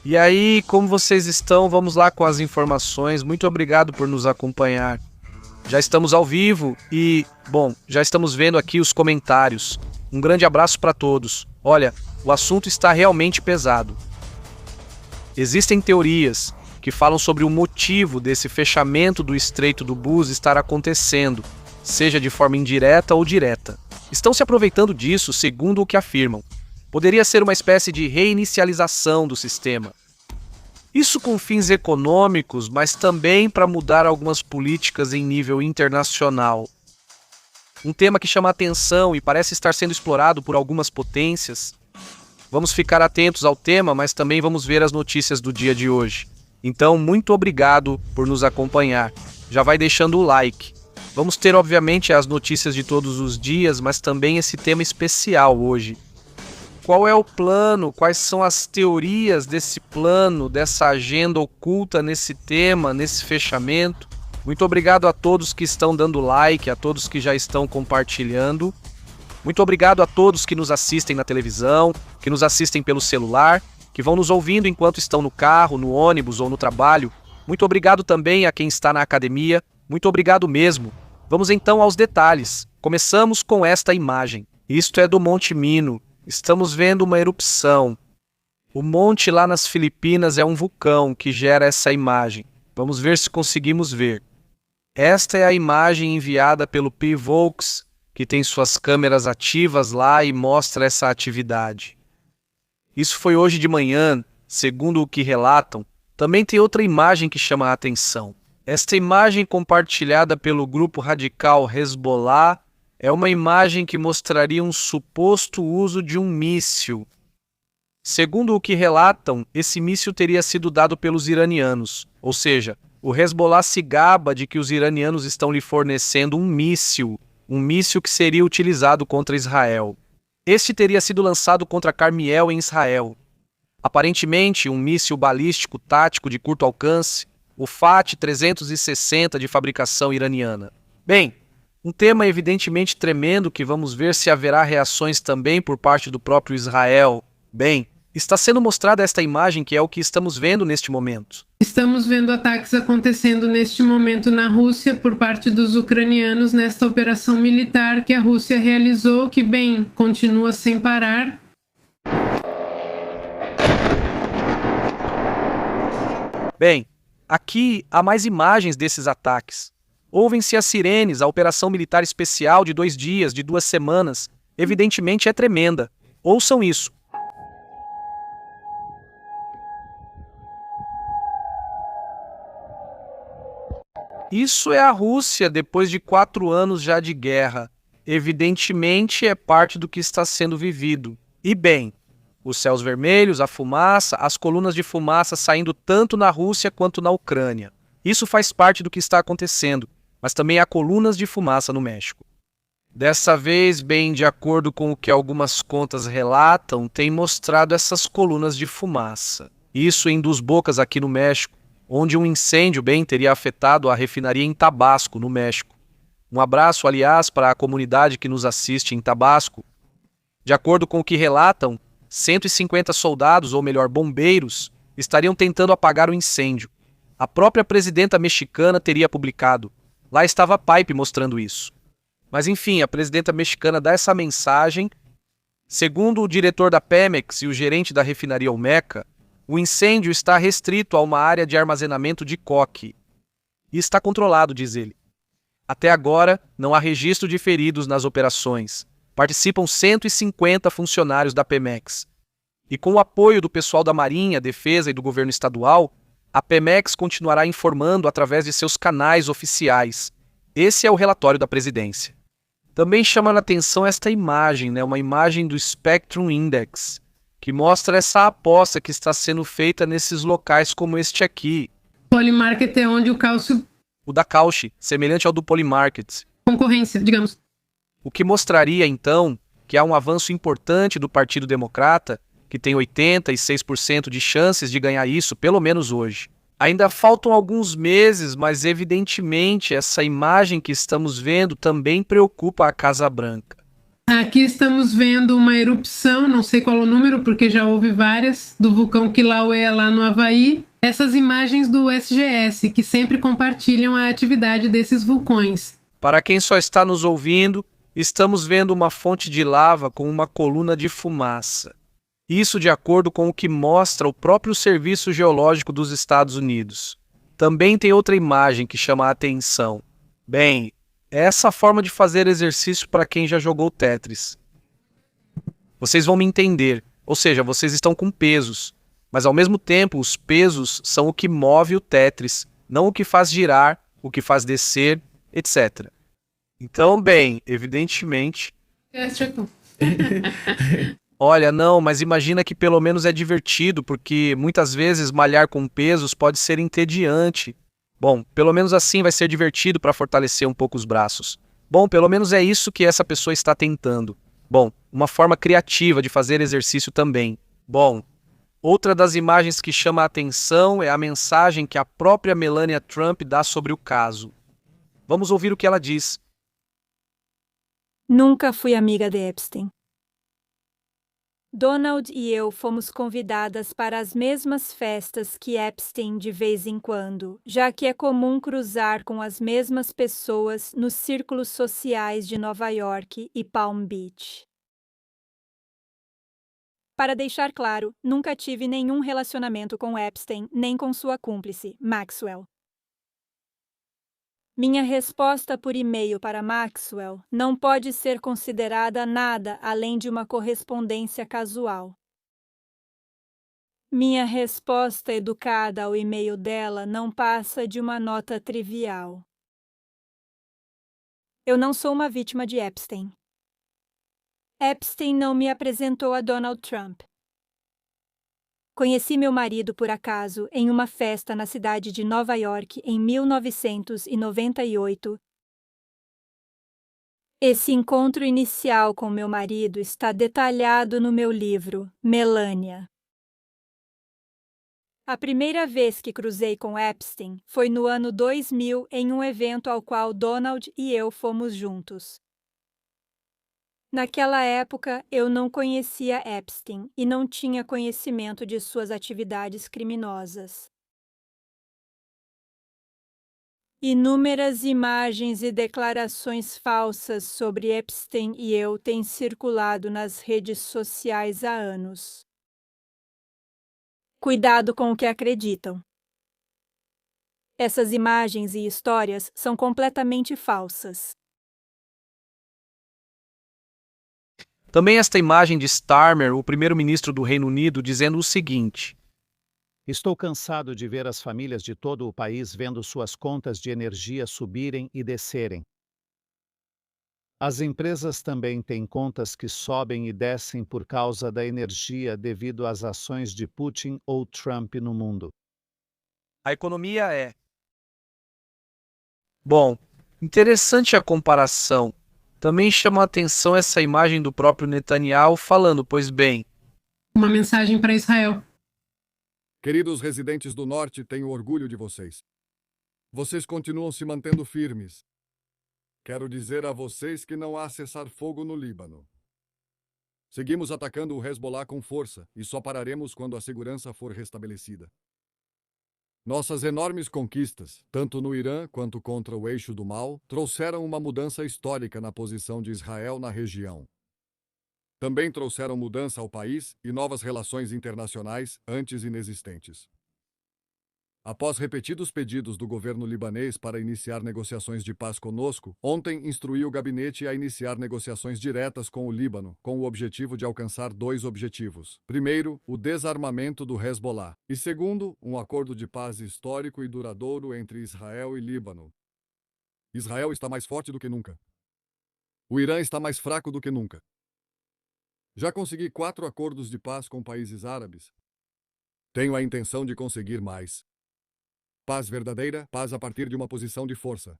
E aí, como vocês estão? Vamos lá com as informações. Muito obrigado por nos acompanhar. Já estamos ao vivo e, bom, já estamos vendo aqui os comentários. Um grande abraço para todos. Olha, o assunto está realmente pesado. Existem teorias que falam sobre o motivo desse fechamento do Estreito do Buz estar acontecendo, seja de forma indireta ou direta. Estão se aproveitando disso, segundo o que afirmam. Poderia ser uma espécie de reinicialização do sistema. Isso com fins econômicos, mas também para mudar algumas políticas em nível internacional. Um tema que chama atenção e parece estar sendo explorado por algumas potências. Vamos ficar atentos ao tema, mas também vamos ver as notícias do dia de hoje. Então, muito obrigado por nos acompanhar. Já vai deixando o like. Vamos ter, obviamente, as notícias de todos os dias, mas também esse tema especial hoje. Qual é o plano? Quais são as teorias desse plano, dessa agenda oculta nesse tema, nesse fechamento? Muito obrigado a todos que estão dando like, a todos que já estão compartilhando. Muito obrigado a todos que nos assistem na televisão, que nos assistem pelo celular, que vão nos ouvindo enquanto estão no carro, no ônibus ou no trabalho. Muito obrigado também a quem está na academia. Muito obrigado mesmo. Vamos então aos detalhes. Começamos com esta imagem. Isto é do Monte Mino. Estamos vendo uma erupção. O monte lá nas Filipinas é um vulcão que gera essa imagem. Vamos ver se conseguimos ver. Esta é a imagem enviada pelo Pivox, que tem suas câmeras ativas lá e mostra essa atividade. Isso foi hoje de manhã, segundo o que relatam. Também tem outra imagem que chama a atenção. Esta imagem compartilhada pelo grupo radical Hezbollah é uma imagem que mostraria um suposto uso de um míssil. Segundo o que relatam, esse míssil teria sido dado pelos iranianos, ou seja, o Hezbollah se gaba de que os iranianos estão lhe fornecendo um míssil que seria utilizado contra Israel. Este teria sido lançado contra Carmiel em Israel. Aparentemente, um míssil balístico tático de curto alcance, o FAT-360 de fabricação iraniana. Bem, um tema evidentemente tremendo que vamos ver se haverá reações também por parte do próprio Israel. Bem, está sendo mostrada esta imagem que é o que estamos vendo neste momento. Estamos vendo ataques acontecendo neste momento na Rússia por parte dos ucranianos nesta operação militar que a Rússia realizou, que, bem, continua sem parar. Bem, aqui há mais imagens desses ataques. Ouvem-se as sirenes, a operação militar especial de 2 dias, de 2 semanas. Evidentemente é tremenda. Ouçam isso. Isso é a Rússia depois de 4 anos já de guerra. Evidentemente é parte do que está sendo vivido. E bem, os céus vermelhos, a fumaça, as colunas de fumaça saindo tanto na Rússia quanto na Ucrânia. Isso faz parte do que está acontecendo. Mas também há colunas de fumaça no México. Dessa vez, bem, de acordo com o que algumas contas relatam, tem mostrado essas colunas de fumaça. Isso em Dos Bocas, aqui no México, onde um incêndio, bem, teria afetado a refinaria em Tabasco, no México. Um abraço, aliás, para a comunidade que nos assiste em Tabasco. De acordo com o que relatam, 150 soldados, ou melhor, bombeiros, estariam tentando apagar o incêndio. A própria presidenta mexicana teria publicado. Lá estava a Pipe mostrando isso. Mas enfim, a presidenta mexicana dá essa mensagem. Segundo o diretor da Pemex e o gerente da refinaria Olmeca, o incêndio está restrito a uma área de armazenamento de coque. E está controlado, diz ele. Até agora, não há registro de feridos nas operações. Participam 150 funcionários da Pemex. E com o apoio do pessoal da Marinha, Defesa e do governo estadual, a Pemex continuará informando através de seus canais oficiais. Esse é o relatório da presidência. Também chama a atenção esta imagem, uma imagem do Spectrum Index, que mostra essa aposta que está sendo feita nesses locais como este aqui. Polymarket é onde o cálcio... O da Cauchy, semelhante ao do Polymarket. Concorrência, digamos. O que mostraria, então, que há um avanço importante do Partido Democrata, que tem 86% de chances de ganhar isso, pelo menos hoje. Ainda faltam alguns meses, mas evidentemente essa imagem que estamos vendo também preocupa a Casa Branca. Aqui estamos vendo uma erupção, não sei qual é o número, porque já houve várias, do vulcão Kilauea lá no Havaí. Essas imagens do SGS, que sempre compartilham a atividade desses vulcões. Para quem só está nos ouvindo, estamos vendo uma fonte de lava com uma coluna de fumaça. Isso de acordo com o que mostra o próprio Serviço Geológico dos Estados Unidos. Também tem outra imagem que chama a atenção. Bem, é essa forma de fazer exercício para quem já jogou Tetris. Vocês vão me entender, ou seja, vocês estão com pesos, mas ao mesmo tempo os pesos são o que move o Tetris, não o que faz girar, o que faz descer, etc. Então, bem, evidentemente... Olha, não, mas imagina que pelo menos é divertido, porque muitas vezes malhar com pesos pode ser entediante. Bom, pelo menos assim vai ser divertido para fortalecer um pouco os braços. Bom, pelo menos é isso que essa pessoa está tentando. Bom, uma forma criativa de fazer exercício também. Bom, outra das imagens que chama a atenção é a mensagem que a própria Melania Trump dá sobre o caso. Vamos ouvir o que ela diz. Nunca fui amiga de Epstein. Donald e eu fomos convidadas para as mesmas festas que Epstein de vez em quando, já que é comum cruzar com as mesmas pessoas nos círculos sociais de Nova York e Palm Beach. Para deixar claro, nunca tive nenhum relacionamento com Epstein nem com sua cúmplice, Maxwell. Minha resposta por e-mail para Maxwell não pode ser considerada nada além de uma correspondência casual. Minha resposta educada ao e-mail dela não passa de uma nota trivial. Eu não sou uma vítima de Epstein. Epstein não me apresentou a Donald Trump. Conheci meu marido por acaso em uma festa na cidade de Nova York em 1998. Esse encontro inicial com meu marido está detalhado no meu livro, Melania. A primeira vez que cruzei com Epstein foi no ano 2000 em um evento ao qual Donald e eu fomos juntos. Naquela época, eu não conhecia Epstein e não tinha conhecimento de suas atividades criminosas. Inúmeras imagens e declarações falsas sobre Epstein e eu têm circulado nas redes sociais há anos. Cuidado com o que acreditam. Essas imagens e histórias são completamente falsas. Também esta imagem de Starmer, o primeiro-ministro do Reino Unido, dizendo o seguinte: Estou cansado de ver as famílias de todo o país vendo suas contas de energia subirem e descerem. As empresas também têm contas que sobem e descem por causa da energia devido às ações de Putin ou Trump no mundo. a economia é. Bom, interessante a comparação. Também chama a atenção essa imagem do próprio Netanyahu falando, pois bem, Uma mensagem para Israel. Queridos residentes do Norte, tenho orgulho de vocês. Vocês continuam se mantendo firmes. Quero dizer a vocês que não há cessar-fogo no Líbano. Seguimos atacando o Hezbollah com força e só pararemos quando a segurança for restabelecida. Nossas enormes conquistas, tanto no Irã quanto contra o eixo do mal, trouxeram uma mudança histórica na posição de Israel na região. Também trouxeram mudança ao país e novas relações internacionais antes inexistentes. Após repetidos pedidos do governo libanês para iniciar negociações de paz conosco, ontem instruí o gabinete a iniciar negociações diretas com o Líbano, com o objetivo de alcançar dois objetivos. Primeiro, o desarmamento do Hezbollah. E segundo, um acordo de paz histórico e duradouro entre Israel e Líbano. Israel está mais forte do que nunca. O Irã está mais fraco do que nunca. Já consegui 4 acordos de paz com países árabes. Tenho a intenção de conseguir mais. Paz verdadeira, paz a partir de uma posição de força.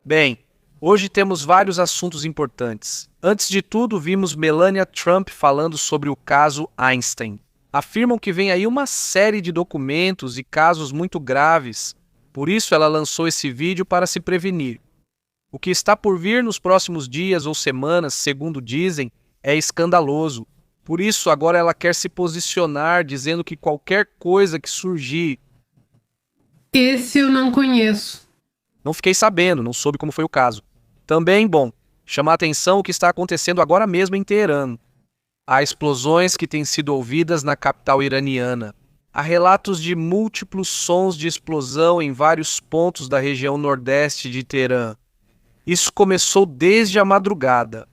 bem, hoje temos vários assuntos importantes. Antes de tudo, vimos Melania Trump falando sobre o caso Einstein. afirmam que vem aí uma série de documentos e casos muito graves. Por isso ela lançou esse vídeo para se prevenir. O que está por vir nos próximos dias ou semanas, segundo dizem, é escandaloso. Por isso agora ela quer se posicionar dizendo que qualquer coisa que surgir... Esse eu não conheço. Não fiquei sabendo, não soube como foi o caso. Também, bom, chama a atenção o que está acontecendo agora mesmo em Teherã. Há explosões que têm sido ouvidas na capital iraniana. Há relatos de múltiplos sons de explosão em vários pontos da região nordeste de Teherã. Isso começou desde a madrugada.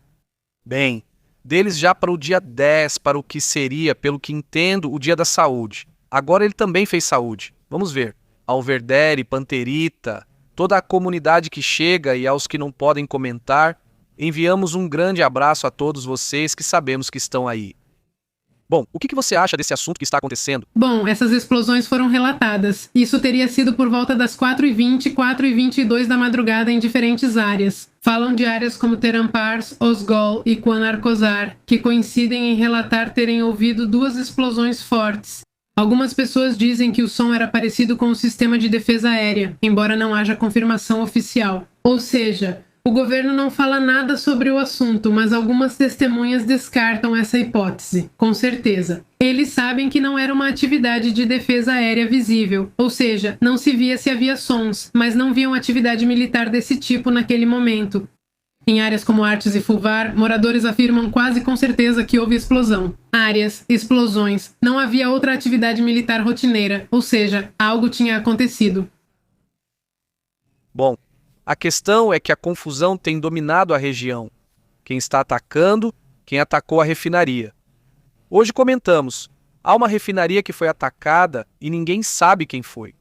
Bem, deles já para o dia 10, para o que seria, pelo que entendo, o dia da saúde. Agora ele também fez saúde. Vamos ver. Alverdere, Panterita, toda a comunidade que chega e aos que não podem comentar, enviamos um grande abraço a todos vocês que sabemos que estão aí. Bom, o que você acha desse assunto que está acontecendo? Bom, essas explosões foram relatadas. Isso teria sido por volta das 4h20 e 4h22 da madrugada em diferentes áreas. Falam de áreas como Tehran Pars, Osgol e Quan-Arkozar, que coincidem em relatar terem ouvido 2 explosões fortes. Algumas pessoas dizem que o som era parecido com o sistema de defesa aérea, embora não haja confirmação oficial. Ou seja, o governo não fala nada sobre o assunto, mas algumas testemunhas descartam essa hipótese, com certeza. Eles sabem que não era uma atividade de defesa aérea visível, ou seja, não se via se havia sons, mas não viam atividade militar desse tipo naquele momento. Em áreas como Artes e Fulvar, moradores afirmam quase com certeza que houve explosão. Áreas, explosões, não havia outra atividade militar rotineira, ou seja, algo tinha acontecido. Bom, a questão é que a confusão tem dominado a região. Quem está atacando, quem atacou a refinaria. Hoje comentamos, há uma refinaria que foi atacada e ninguém sabe quem foi.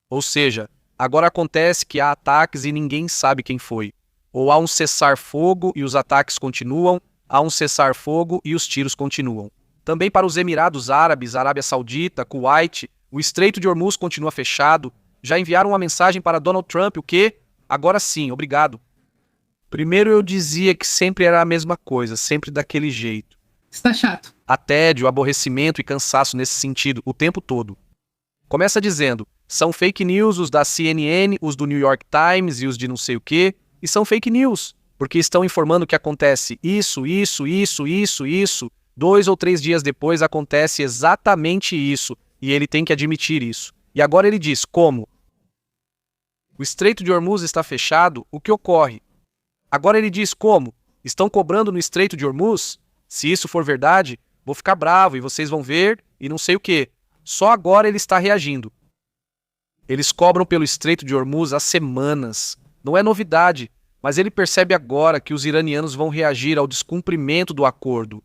Ou seja, agora acontece que há ataques e ninguém sabe quem foi. Ou há um cessar-fogo e os ataques continuam, há um cessar-fogo e os tiros continuam. Também para os Emirados Árabes, Arábia Saudita, Kuwait, o Estreito de Hormuz continua fechado. Já enviaram uma mensagem para Donald Trump, o quê? Agora sim, obrigado. Primeiro eu dizia que sempre era a mesma coisa, sempre daquele jeito. Está chato. Há tédio, aborrecimento e cansaço nesse sentido, o tempo todo. Começa dizendo, são fake news os da CNN, os do New York Times e os de não sei o quê. E são fake news, porque estão informando que acontece isso. 2 ou 3 dias depois acontece exatamente isso, e ele tem que admitir isso. E agora ele diz, como? O Estreito de Hormuz está fechado, o que ocorre? Agora ele diz, como? Estão cobrando no Estreito de Hormuz? Se isso for verdade, vou ficar bravo e vocês vão ver e não sei o quê. Só agora ele está reagindo. Eles cobram pelo Estreito de Hormuz há semanas. Não é novidade, mas ele percebe agora que os iranianos vão reagir ao descumprimento do acordo.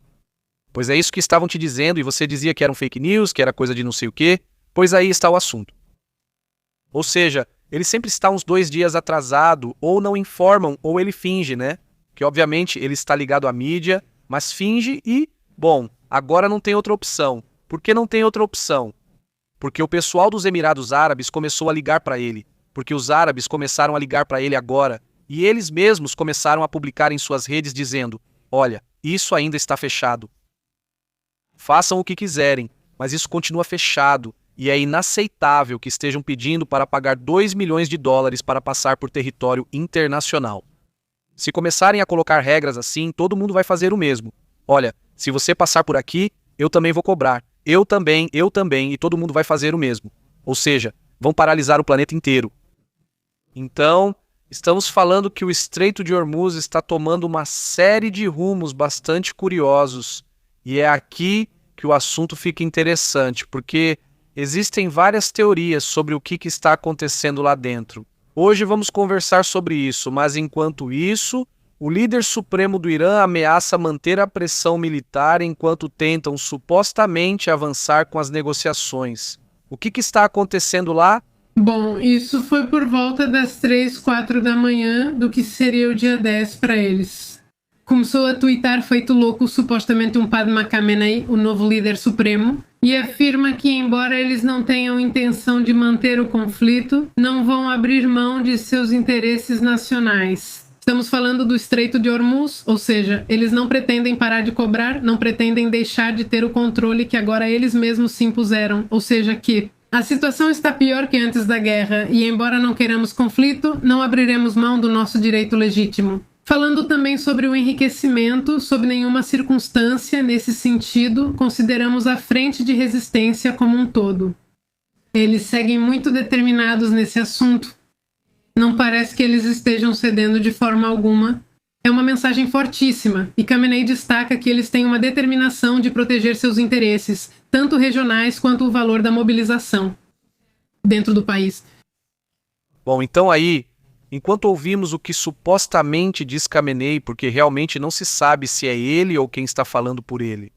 Pois é isso que estavam te dizendo e você dizia que eram fake news, que era coisa de não sei o quê. Pois aí está o assunto. Ou seja, ele sempre está uns 2 dias atrasado, ou não informam, ou ele finge, né? Que obviamente ele está ligado à mídia, mas finge e, bom, agora não tem outra opção. Por que não tem outra opção? Porque o pessoal dos Emirados Árabes começou a ligar para ele. Porque os árabes começaram a ligar para ele agora, e eles mesmos começaram a publicar em suas redes dizendo, olha, isso ainda está fechado. Façam o que quiserem, mas isso continua fechado, e é inaceitável que estejam pedindo para pagar $2 milhões para passar por território internacional. Se começarem a colocar regras assim, todo mundo vai fazer o mesmo. Olha, se você passar por aqui, eu também vou cobrar. Eu também, e todo mundo vai fazer o mesmo. Ou seja, vão paralisar o planeta inteiro. Então, estamos falando que o Estreito de Hormuz está tomando uma série de rumos bastante curiosos. E é aqui que o assunto fica interessante, porque existem várias teorias sobre o que está acontecendo lá dentro. Hoje vamos conversar sobre isso, mas enquanto isso, o líder supremo do Irã ameaça manter a pressão militar enquanto tentam supostamente avançar com as negociações. O que está acontecendo lá? Bom, isso foi por volta das 3, 4 da manhã do que seria o dia 10 para eles. Começou a tuitar feito louco supostamente um Padma Khamenei, o novo líder supremo, e afirma que embora eles não tenham intenção de manter o conflito, não vão abrir mão de seus interesses nacionais. Estamos falando do Estreito de Hormuz, ou seja, eles não pretendem parar de cobrar, não pretendem deixar de ter o controle que agora eles mesmos se impuseram, ou seja que a situação está pior que antes da guerra e, embora não queiramos conflito, não abriremos mão do nosso direito legítimo. Falando também sobre o enriquecimento, sob nenhuma circunstância, nesse sentido, consideramos a frente de resistência como um todo. Eles seguem muito determinados nesse assunto. Não parece que eles estejam cedendo de forma alguma. É uma mensagem fortíssima, e Khamenei destaca que eles têm uma determinação de proteger seus interesses, tanto regionais quanto o valor da mobilização dentro do país. Bom, então aí, enquanto ouvimos o que supostamente diz Khamenei, porque realmente não se sabe se é ele ou quem está falando por ele,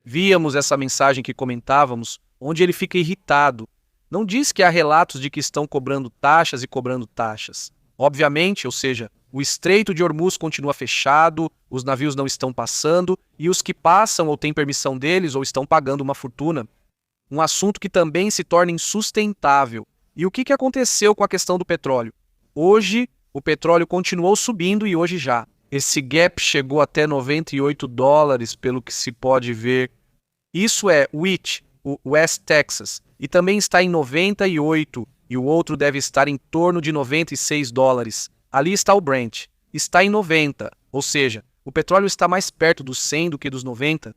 víamos essa mensagem que comentávamos, onde ele fica irritado. Não diz que há relatos de que estão cobrando taxas e cobrando taxas. Obviamente, ou seja, o Estreito de Hormuz continua fechado, os navios não estão passando, e os que passam ou têm permissão deles ou estão pagando uma fortuna. Um assunto que também se torna insustentável. E o que aconteceu com a questão do petróleo? Hoje, o petróleo continuou subindo e hoje já. Esse gap chegou até $98, pelo que se pode ver. Isso é WIT, o West Texas, e também está em 98, e o outro deve estar em torno de $96. Ali está o Brent, está em 90, ou seja, o petróleo está mais perto dos 100 do que dos 90.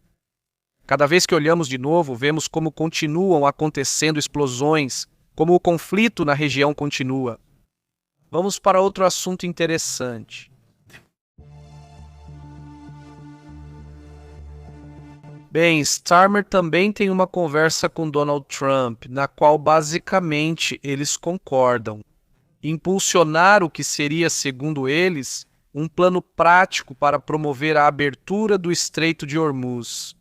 Cada vez que olhamos de novo, vemos como continuam acontecendo explosões, como o conflito na região continua. Vamos para outro assunto interessante. Bem, Starmer também tem uma conversa com Donald Trump, na qual basicamente eles concordam. Impulsionar o que seria, segundo eles, um plano prático para promover a abertura do Estreito de Hormuz.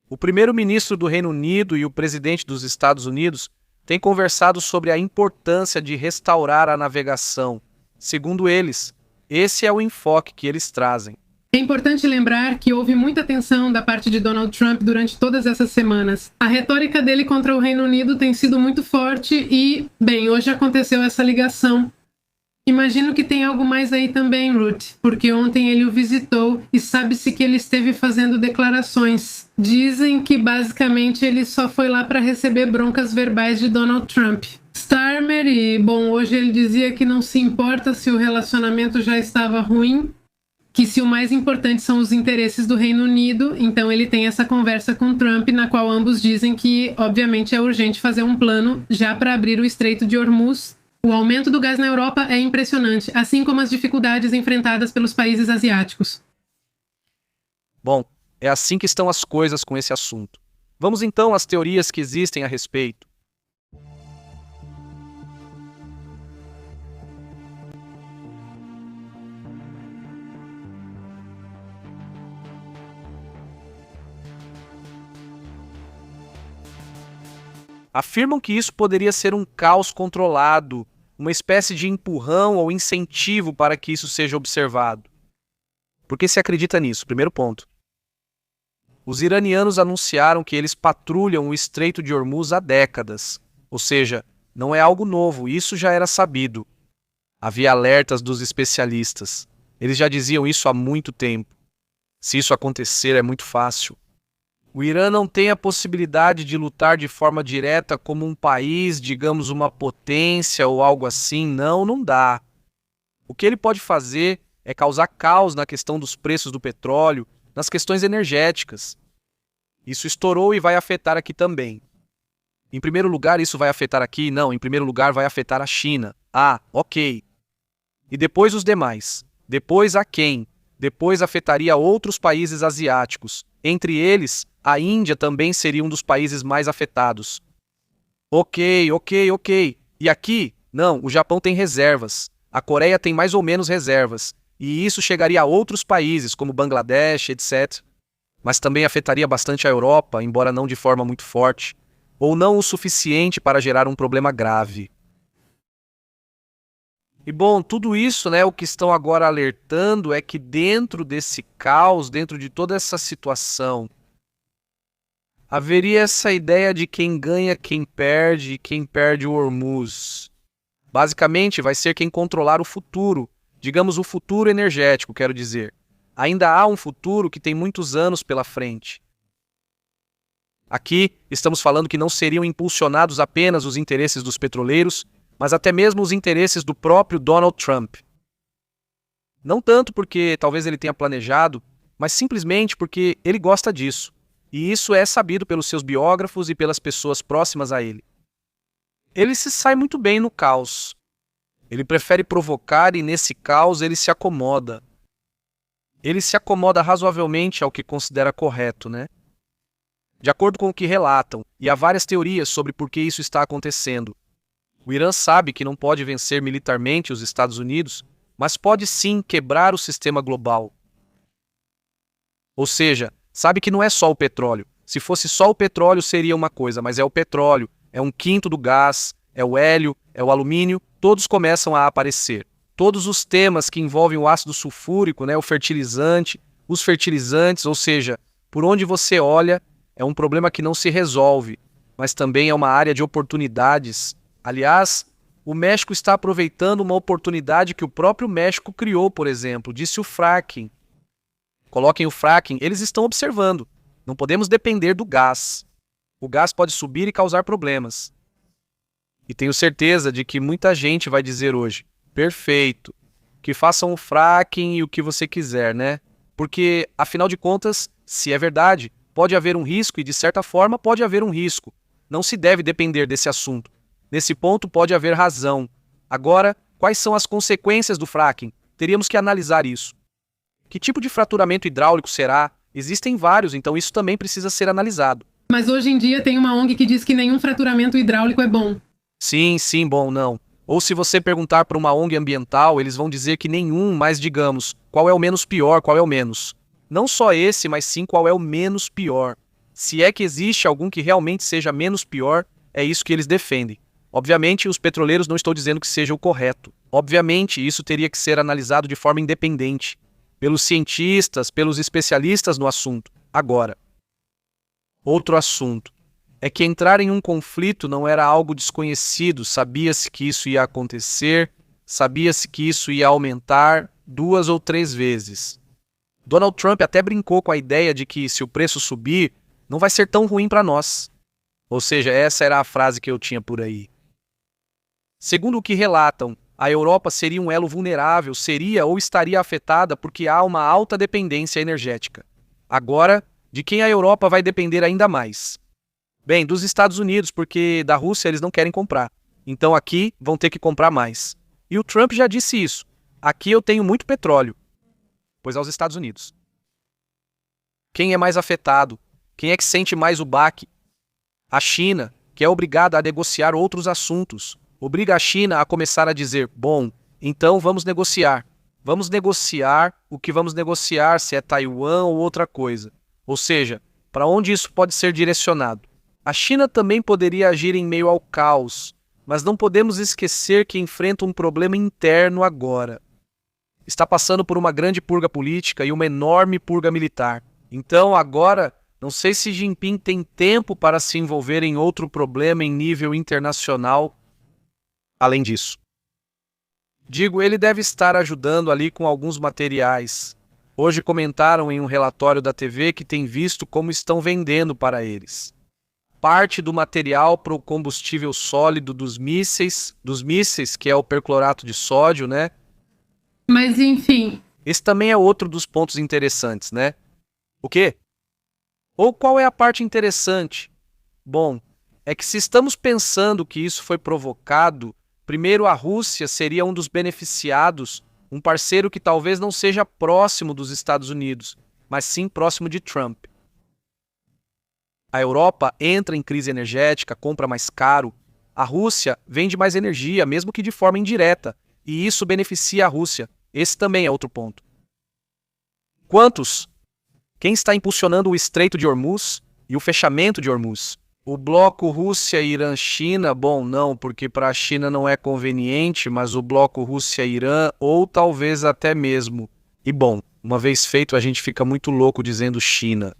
O primeiro-ministro do Reino Unido e o presidente dos Estados Unidos têm conversado sobre a importância de restaurar a navegação. Segundo eles, esse é o enfoque que eles trazem. É importante lembrar que houve muita tensão da parte de Donald Trump durante todas essas semanas. A retórica dele contra o Reino Unido tem sido muito forte e, bem, hoje aconteceu essa ligação. Imagino que tem algo mais aí também, Ruth, porque ontem ele o visitou e sabe-se que ele esteve fazendo declarações. Dizem que basicamente ele só foi lá para receber broncas verbais de Donald Trump. Starmer e, bom, hoje ele dizia que não se importa se o relacionamento já estava ruim, que se o mais importante são os interesses do Reino Unido, então ele tem essa conversa com Trump, na qual ambos dizem que, obviamente, é urgente fazer um plano já para abrir o Estreito de Hormuz. O aumento do gás na Europa é impressionante, assim como as dificuldades enfrentadas pelos países asiáticos. Bom, é assim que estão as coisas com esse assunto. Vamos então às teorias que existem a respeito. Afirmam que isso poderia ser um caos controlado, uma espécie de empurrão ou incentivo para que isso seja observado. Por que se acredita nisso? Primeiro ponto. Os iranianos anunciaram que eles patrulham o Estreito de Hormuz há décadas. Ou seja, não é algo novo, isso já era sabido. Havia alertas dos especialistas. Eles já diziam isso há muito tempo. Se isso acontecer, é muito fácil. O Irã não tem a possibilidade de lutar de forma direta como um país, digamos uma potência ou algo assim. Não dá. O que ele pode fazer é causar caos na questão dos preços do petróleo, nas questões energéticas. Isso estourou e vai afetar aqui também. Em primeiro lugar, isso vai afetar aqui? Não, em primeiro lugar vai afetar a China. Ah, ok. E depois os demais. Depois a quem? Depois afetaria outros países asiáticos. Entre eles, a Índia também seria um dos países mais afetados. Ok. E aqui? Não, o Japão tem reservas. A Coreia tem mais ou menos reservas. E isso chegaria a outros países, como Bangladesh, etc. Mas também afetaria bastante a Europa, embora não de forma muito forte. Ou não o suficiente para gerar um problema grave. E bom, tudo isso, o que estão agora alertando é que dentro desse caos, dentro de toda essa situação, haveria essa ideia de quem ganha, quem perde, e quem perde o Hormuz. Basicamente, vai ser quem controlar o futuro, digamos, o futuro energético, quero dizer. Ainda há um futuro que tem muitos anos pela frente. Aqui estamos falando que não seriam impulsionados apenas os interesses dos petroleiros, mas até mesmo os interesses do próprio Donald Trump. Não tanto porque talvez ele tenha planejado, mas simplesmente porque ele gosta disso. E isso é sabido pelos seus biógrafos e pelas pessoas próximas a ele. Ele se sai muito bem no caos. Ele prefere provocar e nesse caos ele se acomoda. Ele se acomoda razoavelmente ao que considera correto, né? De acordo com o que relatam, e há várias teorias sobre por que isso está acontecendo. O Irã sabe que não pode vencer militarmente os Estados Unidos, mas pode sim quebrar o sistema global. Ou seja, sabe que não é só o petróleo. Se fosse só o petróleo seria uma coisa, mas é o petróleo, é 1/5 do gás, é o hélio, é o alumínio, todos começam a aparecer. Todos os temas que envolvem o ácido sulfúrico, né, o fertilizante, os fertilizantes, ou seja, por onde você olha, é um problema que não se resolve, mas também é uma área de oportunidades. Aliás, o México está aproveitando uma oportunidade que o próprio México criou, por exemplo, disse o fracking. Coloquem o fracking, eles estão observando. Não podemos depender do gás. O gás pode subir e causar problemas. E tenho certeza de que muita gente vai dizer hoje, perfeito, que façam o fracking e o que você quiser, né? Porque, afinal de contas, se é verdade, pode haver um risco e, de certa forma, pode haver um risco. Não se deve depender desse assunto. Nesse ponto pode haver razão. Agora, quais são as consequências do fracking? Teríamos que analisar isso. Que tipo de fraturamento hidráulico será? Existem vários, então isso também precisa ser analisado. Mas hoje em dia tem uma ONG que diz que nenhum fraturamento hidráulico é bom. Sim, bom, não. Ou se você perguntar para uma ONG ambiental, eles vão dizer que nenhum, mas digamos, qual é o menos pior, qual é o menos. Não só esse, mas sim qual é o menos pior. Se é que existe algum que realmente seja menos pior, é isso que eles defendem. Obviamente, os petroleiros não estou dizendo que seja o correto. Obviamente, isso teria que ser analisado de forma independente, pelos cientistas, pelos especialistas no assunto. Agora, outro assunto é que entrar em um conflito não era algo desconhecido, sabia-se que isso ia acontecer, sabia-se que isso ia aumentar 2 ou 3 vezes. Donald Trump até brincou com a ideia de que se o preço subir, não vai ser tão ruim para nós. Ou seja, essa era a frase que eu tinha por aí. Segundo o que relatam, a Europa seria um elo vulnerável, seria ou estaria afetada porque há uma alta dependência energética. Agora, de quem a Europa vai depender ainda mais? Bem, dos Estados Unidos, porque da Rússia eles não querem comprar. Então aqui vão ter que comprar mais. E o Trump já disse isso. Aqui eu tenho muito petróleo. Pois aos Estados Unidos. Quem é mais afetado? Quem é que sente mais o baque? A China, que é obrigada a negociar outros assuntos. Obriga a China a começar a dizer, bom, então vamos negociar. Vamos negociar o que vamos negociar, se é Taiwan ou outra coisa. Ou seja, para onde isso pode ser direcionado? A China também poderia agir em meio ao caos, mas não podemos esquecer que enfrenta um problema interno agora. Está passando por uma grande purga política e uma enorme purga militar. Então, agora, não sei se Jinping tem tempo para se envolver em outro problema em nível internacional. Além disso, digo, ele deve estar ajudando ali com alguns materiais. Hoje comentaram em um relatório da TV que tem visto como estão vendendo para eles parte do material para o combustível sólido dos mísseis, que é o perclorato de sódio, né? Mas enfim. Esse também é outro dos pontos interessantes, né? O quê? Ou qual é a parte interessante? Bom, é que se estamos pensando que isso foi provocado, primeiro a Rússia seria um dos beneficiados, um parceiro que talvez não seja próximo dos Estados Unidos, mas sim próximo de Trump. A Europa entra em crise energética, compra mais caro. A Rússia vende mais energia, mesmo que de forma indireta, e isso beneficia a Rússia. Esse também é outro ponto. Quantos? Quem está impulsionando o Estreito de Hormuz e o fechamento de Hormuz? O bloco Rússia, Irã, China? Bom, não, porque para a China não é conveniente, mas o bloco Rússia, Irã, ou talvez até mesmo. E bom, uma vez feito, a gente fica muito louco dizendo China.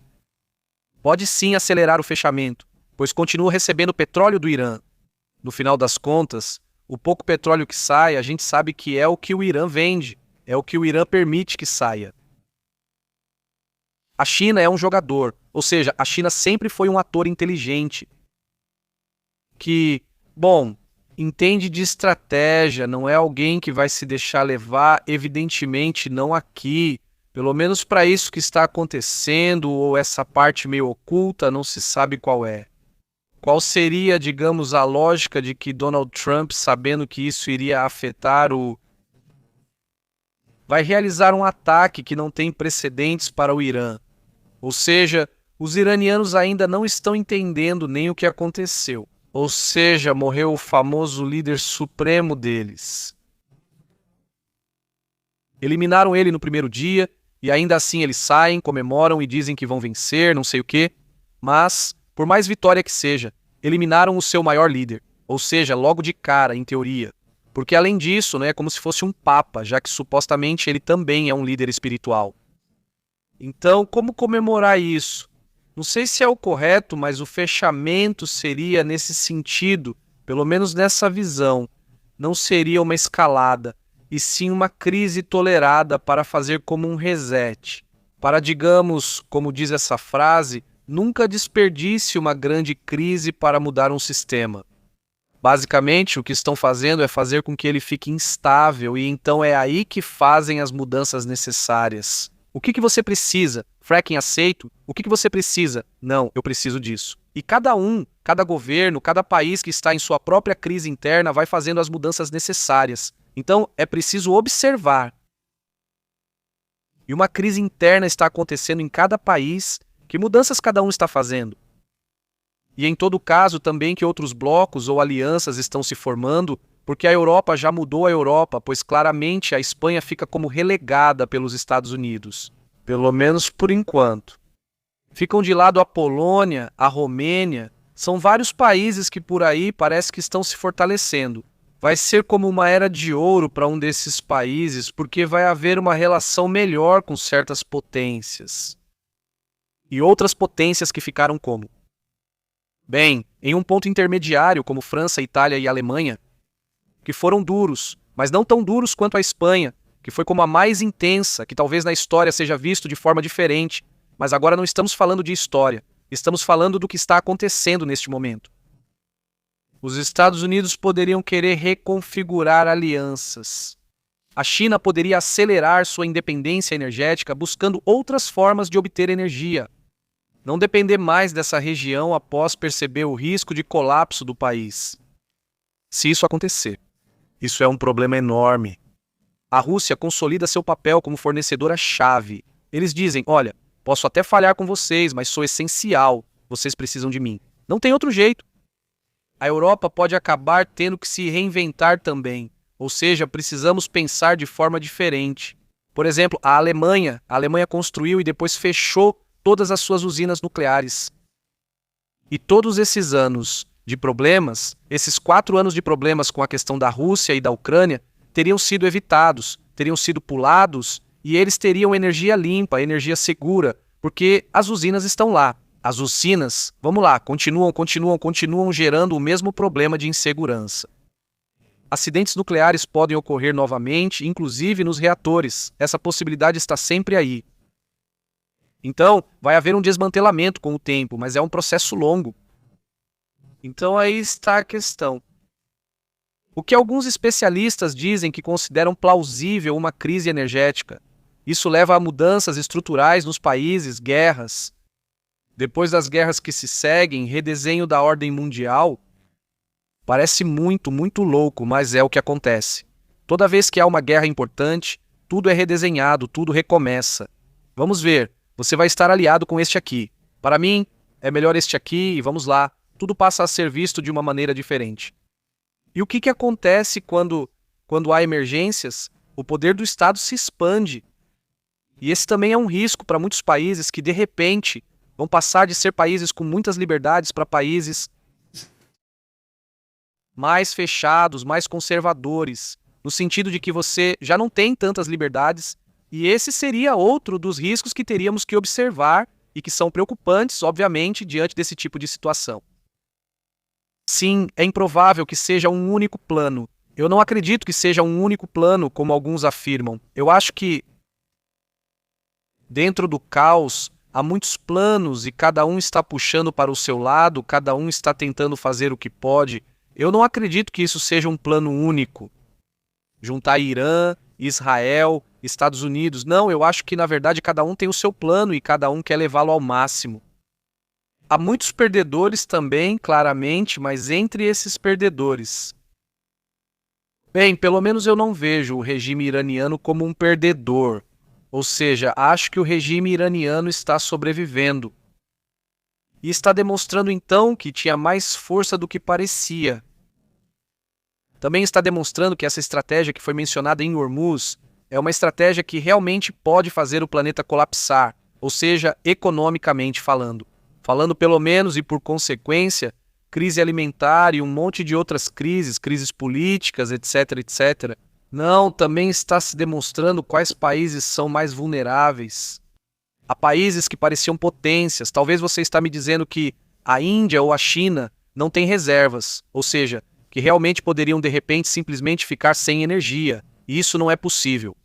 Pode sim acelerar o fechamento, pois continua recebendo petróleo do Irã. No final das contas, o pouco petróleo que sai, a gente sabe que é o que o Irã vende. é o que o Irã permite que saia. A China é um jogador, ou seja, a China sempre foi um ator inteligente, que, bom, entende de estratégia, não é alguém que vai se deixar levar, evidentemente não aqui, pelo menos para isso que está acontecendo, ou essa parte meio oculta, não se sabe qual é. Qual seria, digamos, a lógica de que Donald Trump, sabendo que isso iria afetar vai realizar um ataque que não tem precedentes para o Irã. Ou seja, os iranianos ainda não estão entendendo nem o que aconteceu. Ou seja, morreu o famoso líder supremo deles. Eliminaram ele no primeiro dia, e ainda assim eles saem, comemoram e dizem que vão vencer, não sei o quê. Mas, por mais vitória que seja, eliminaram o seu maior líder. Ou seja, logo de cara, em teoria. Porque além disso, é como se fosse um papa, já que supostamente ele também é um líder espiritual. Então, como comemorar isso? Não sei se é o correto, mas o fechamento seria nesse sentido, pelo menos nessa visão. Não seria uma escalada, e sim uma crise tolerada para fazer como um reset. Para, digamos, como diz essa frase, nunca desperdice uma grande crise para mudar um sistema. Basicamente, o que estão fazendo é fazer com que ele fique instável, e então é aí que fazem as mudanças necessárias. O que você precisa? Fracking aceito? O que você precisa? Não, eu preciso disso. E cada governo, cada país que está em sua própria crise interna vai fazendo as mudanças necessárias. Então, é preciso observar. E uma crise interna está acontecendo em cada país. Que mudanças cada um está fazendo? E em todo caso também que outros blocos ou alianças estão se formando, porque a Europa já mudou a Europa, pois claramente a Espanha fica como relegada pelos Estados Unidos. Pelo menos por enquanto. Ficam de lado a Polônia, a Romênia, são vários países que por aí parece que estão se fortalecendo. Vai ser como uma era de ouro para um desses países, porque vai haver uma relação melhor com certas potências. E outras potências que ficaram como? Bem, em um ponto intermediário, como França, Itália e Alemanha, que foram duros, mas não tão duros quanto a Espanha, que foi como a mais intensa, que talvez na história seja visto de forma diferente, mas agora não estamos falando de história, estamos falando do que está acontecendo neste momento. Os Estados Unidos poderiam querer reconfigurar alianças. A China poderia acelerar sua independência energética buscando outras formas de obter energia. Não depender mais dessa região após perceber o risco de colapso do país. Se isso acontecer, isso é um problema enorme. A Rússia consolida seu papel como fornecedora-chave. Eles dizem, olha, posso até falhar com vocês, mas sou essencial, vocês precisam de mim. Não tem outro jeito. A Europa pode acabar tendo que se reinventar também, ou seja, precisamos pensar de forma diferente. Por exemplo, a Alemanha construiu e depois fechou todas as suas usinas nucleares. E todos esses anos de problemas, esses 4 anos de problemas com a questão da Rússia e da Ucrânia, teriam sido evitados, teriam sido pulados, e eles teriam energia limpa, energia segura, porque as usinas estão lá. As usinas, vamos lá, continuam gerando o mesmo problema de insegurança. Acidentes nucleares podem ocorrer novamente, inclusive nos reatores. Essa possibilidade está sempre aí. Então, vai haver um desmantelamento com o tempo, mas é um processo longo. Então aí está a questão. O que alguns especialistas dizem que consideram plausível uma crise energética. Isso leva a mudanças estruturais nos países, guerras. Depois das guerras que se seguem, redesenho da ordem mundial. Parece muito louco, mas é o que acontece. Toda vez que há uma guerra importante, tudo é redesenhado, tudo recomeça. Vamos ver, você vai estar aliado com este aqui. Para mim, é melhor este aqui e vamos lá. Tudo passa a ser visto de uma maneira diferente. E o que acontece quando há emergências? O poder do Estado se expande. E esse também é um risco para muitos países que, de repente, vão passar de ser países com muitas liberdades para países mais fechados, mais conservadores, no sentido de que você já não tem tantas liberdades, e esse seria outro dos riscos que teríamos que observar e que são preocupantes, obviamente, diante desse tipo de situação. Sim, é improvável que seja um único plano, Eu não acredito que seja um único plano, como alguns afirmam. Eu acho que, dentro do caos, há muitos planos e cada um está puxando para o seu lado, cada um está tentando fazer o que pode. Eu não acredito que isso seja um plano único. Juntar Irã, Israel, Estados Unidos. Não, eu acho que, na verdade, cada um tem o seu plano e cada um quer levá-lo ao máximo. Há muitos perdedores também, claramente, mas entre esses perdedores, bem, pelo menos eu não vejo o regime iraniano como um perdedor. Ou seja, acho que o regime iraniano está sobrevivendo. E está demonstrando então que tinha mais força do que parecia. Também está demonstrando que essa estratégia que foi mencionada em Hormuz é uma estratégia que realmente pode fazer o planeta colapsar, ou seja, economicamente falando. Falando pelo menos e por consequência, crise alimentar e um monte de outras crises, crises políticas, etc, etc. Não, também está se demonstrando quais países são mais vulneráveis. Há países que pareciam potências. Talvez você está me dizendo que a Índia ou a China não têm reservas, ou seja, que realmente poderiam de repente simplesmente ficar sem energia. E isso não é possível.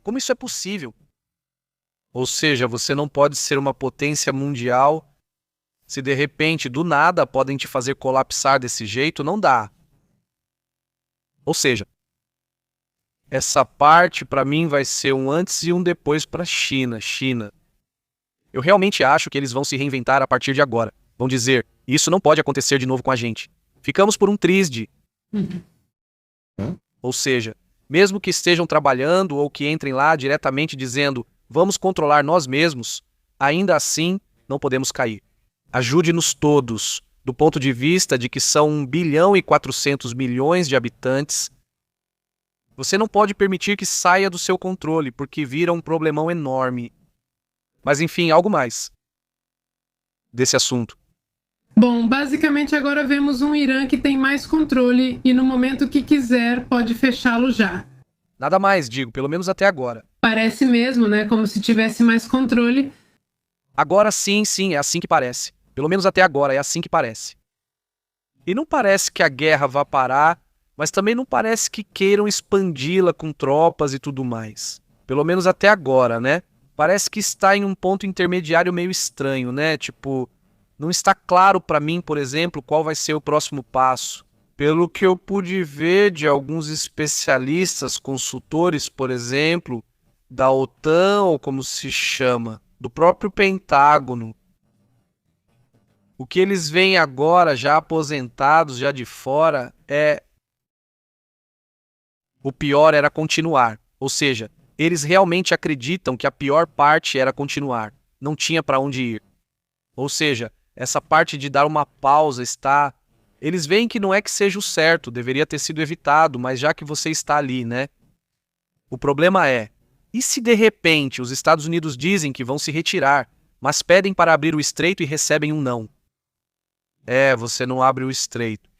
Como isso é possível? Ou seja, você não pode ser uma potência mundial se de repente, do nada, podem te fazer colapsar desse jeito, não dá. Ou seja, essa parte para mim vai ser um antes e um depois para a China. Eu realmente acho que eles vão se reinventar a partir de agora. Vão dizer, isso não pode acontecer de novo com a gente. Ficamos por um triz de... Ou seja, mesmo que estejam trabalhando ou que entrem lá diretamente dizendo vamos controlar nós mesmos, ainda assim não podemos cair. Ajude-nos todos, do ponto de vista de que são 1 bilhão e 400 milhões de habitantes. Você não pode permitir que saia do seu controle, porque vira um problemão enorme. Mas enfim, algo mais desse assunto. Bom, basicamente agora vemos um Irã que tem mais controle e no momento que quiser pode fechá-lo já. Nada mais, digo, pelo menos até agora. Parece mesmo, né? Como se tivesse mais controle. Agora sim, é assim que parece. Pelo menos até agora, é assim que parece. E não parece que a guerra vá parar, mas também não parece que queiram expandi-la com tropas e tudo mais. Pelo menos até agora, né? Parece que está em um ponto intermediário meio estranho, né? Tipo, não está claro para mim, por exemplo, qual vai ser o próximo passo. Pelo que eu pude ver de alguns especialistas, consultores, por exemplo, da OTAN, ou como se chama, do próprio Pentágono. O que eles veem agora, já aposentados, já de fora, é... O pior era continuar. Ou seja, eles realmente acreditam que a pior parte era continuar. Não tinha para onde ir. Ou seja, essa parte de dar uma pausa está... Eles veem que não é que seja o certo, deveria ter sido evitado, mas já que você está ali, né? O problema é, e se de repente os Estados Unidos dizem que vão se retirar, mas pedem para abrir o estreito e recebem um não? Você não abre o estreito.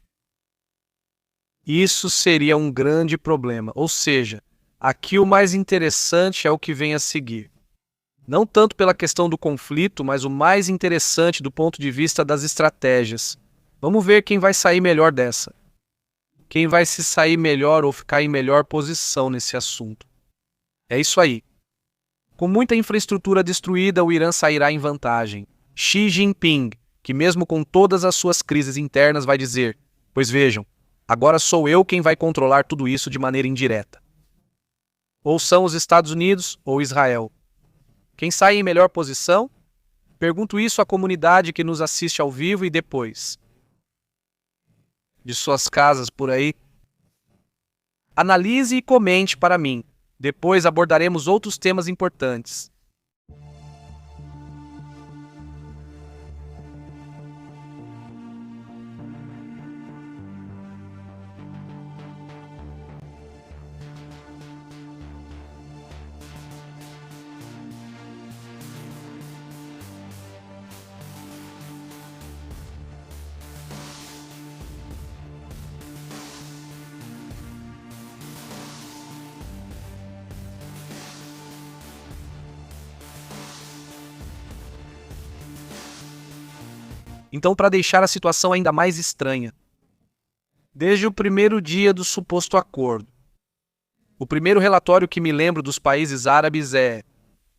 Isso seria um grande problema. Ou seja, aqui o mais interessante é o que vem a seguir. Não tanto pela questão do conflito, mas o mais interessante do ponto de vista das estratégias. Vamos ver quem vai sair melhor dessa. Quem vai se sair melhor ou ficar em melhor posição nesse assunto. É isso aí. Com muita infraestrutura destruída, o Irã sairá em vantagem. Xi Jinping, que mesmo com todas as suas crises internas vai dizer, pois vejam, agora sou eu quem vai controlar tudo isso de maneira indireta. Ou são os Estados Unidos ou Israel. Quem sai em melhor posição? Pergunto isso à comunidade que nos assiste ao vivo e depois de suas casas por aí. Analise e comente para mim. Depois abordaremos outros temas importantes. Então, para deixar a situação ainda mais estranha, desde o primeiro dia do suposto acordo. O primeiro relatório que me lembro dos países árabes é: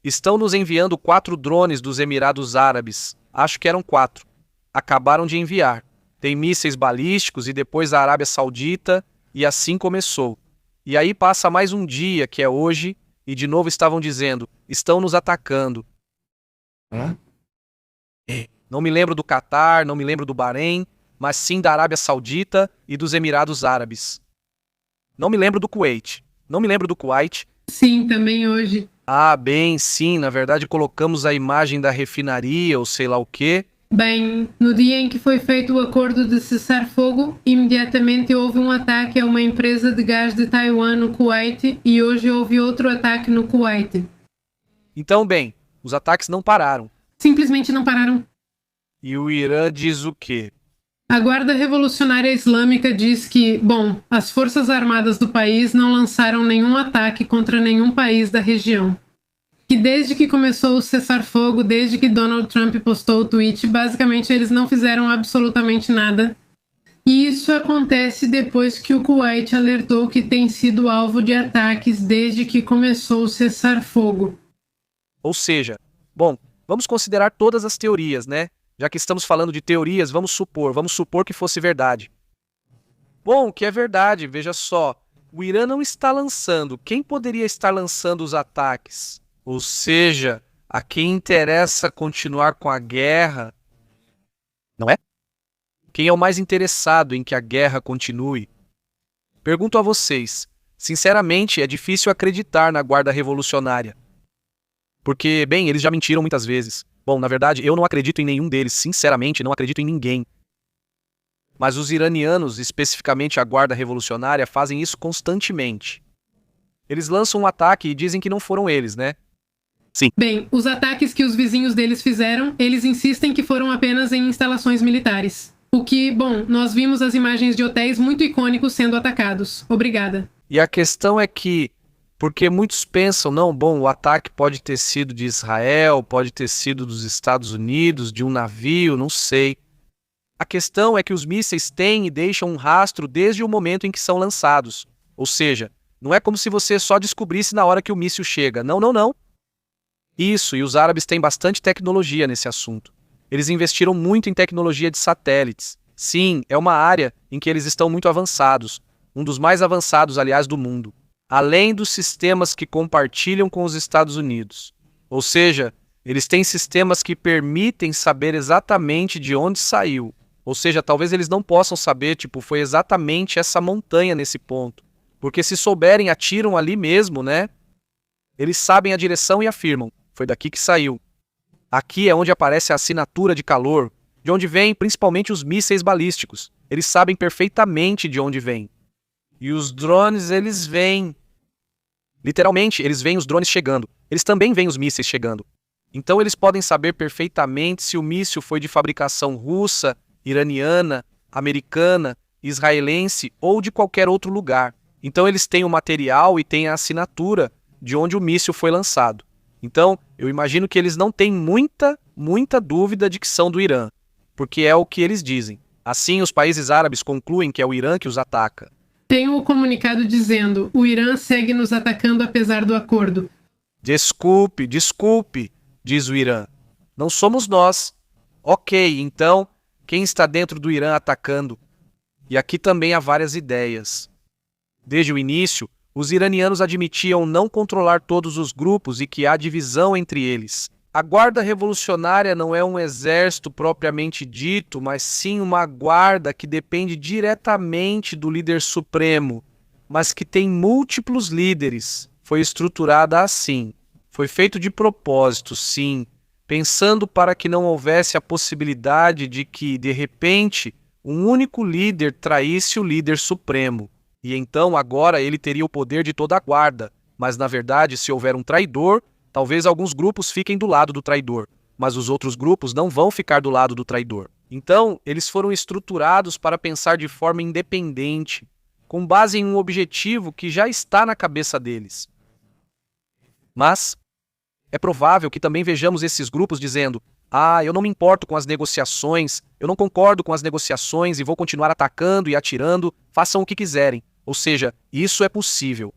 estão nos enviando 4 drones dos Emirados Árabes. Acho que eram 4. Acabaram de enviar. Tem mísseis balísticos e depois a Arábia Saudita, e assim começou. E aí passa mais um dia, que é hoje, e de novo estavam dizendo: estão nos atacando. Não me lembro do Catar, não me lembro do Bahrein, mas sim da Arábia Saudita e dos Emirados Árabes. Não me lembro do Kuwait. Não me lembro do Kuwait. Sim, também hoje. Ah, bem, sim, na verdade colocamos a imagem da refinaria ou sei lá o quê. Bem, no dia em que foi feito o acordo de cessar-fogo, imediatamente houve um ataque a uma empresa de gás de Taiwan no Kuwait e hoje houve outro ataque no Kuwait. Então, bem, os ataques não pararam. Simplesmente não pararam. E o Irã diz o quê? A Guarda Revolucionária Islâmica diz que, bom, as forças armadas do país não lançaram nenhum ataque contra nenhum país da região. Que desde que começou o cessar-fogo, desde que Donald Trump postou o tweet, basicamente eles não fizeram absolutamente nada. E isso acontece depois que o Kuwait alertou que tem sido alvo de ataques desde que começou o cessar-fogo. Ou seja, bom, vamos considerar todas as teorias, né? Já que estamos falando de teorias, vamos supor que fosse verdade. Bom, que é verdade, veja só. O Irã não está lançando. Quem poderia estar lançando os ataques? Ou seja, a quem interessa continuar com a guerra, não é? Quem é o mais interessado em que a guerra continue? Pergunto a vocês. Sinceramente, é difícil acreditar na Guarda Revolucionária. Porque, bem, eles já mentiram muitas vezes. Bom, na verdade, eu não acredito em nenhum deles. Sinceramente, não acredito em ninguém. Mas os iranianos, especificamente a Guarda Revolucionária, fazem isso constantemente. Eles lançam um ataque e dizem que não foram eles, né? Sim. Bem, os ataques que os vizinhos deles fizeram, eles insistem que foram apenas em instalações militares. O que, bom, nós vimos as imagens de hotéis muito icônicos sendo atacados. Obrigada. E a questão é que, porque muitos pensam, não, bom, o ataque pode ter sido de Israel, pode ter sido dos Estados Unidos, de um navio, não sei. A questão é que os mísseis têm e deixam um rastro desde o momento em que são lançados. Ou seja, não é como se você só descobrisse na hora que o míssil chega. Não, não, não. Isso, e os árabes têm bastante tecnologia nesse assunto. Eles investiram muito em tecnologia de satélites. Sim, é uma área em que eles estão muito avançados. Um dos mais avançados, aliás, do mundo. Além dos sistemas que compartilham com os Estados Unidos. Ou seja, eles têm sistemas que permitem saber exatamente de onde saiu. Ou seja, talvez eles não possam saber, foi exatamente essa montanha nesse ponto. Porque se souberem, atiram ali mesmo, né? Eles sabem a direção e afirmam: foi daqui que saiu. Aqui é onde aparece a assinatura de calor, de onde vêm principalmente os mísseis balísticos. Eles sabem perfeitamente de onde vêm. E os drones, eles vêm. Literalmente, eles veem os drones chegando. Eles também veem os mísseis chegando. Então eles podem saber perfeitamente se o míssil foi de fabricação russa, iraniana, americana, israelense ou de qualquer outro lugar. Então eles têm o material e têm a assinatura de onde o míssil foi lançado. Então, eu imagino que eles não têm muita dúvida de que são do Irã, porque é o que eles dizem. Assim, os países árabes concluem que é o Irã que os ataca. Tem um comunicado dizendo: o Irã segue nos atacando apesar do acordo. Desculpe, diz o Irã. Não somos nós. Ok, então, quem está dentro do Irã atacando? E aqui também há várias ideias. Desde o início, os iranianos admitiam não controlar todos os grupos e que há divisão entre eles. A Guarda Revolucionária não é um exército propriamente dito, mas sim uma guarda que depende diretamente do líder supremo, mas que tem múltiplos líderes. Foi estruturada assim. Foi feito de propósito, sim, pensando para que não houvesse a possibilidade de que, de repente, um único líder traísse o líder supremo. E então agora ele teria o poder de toda a guarda. Mas na verdade, se houver um traidor, talvez alguns grupos fiquem do lado do traidor, mas os outros grupos não vão ficar do lado do traidor. Então, eles foram estruturados para pensar de forma independente, com base em um objetivo que já está na cabeça deles. Mas é provável que também vejamos esses grupos dizendo: Ah, eu não me importo com as negociações, eu não concordo com as negociações e vou continuar atacando e atirando, façam o que quiserem. Ou seja, isso é possível.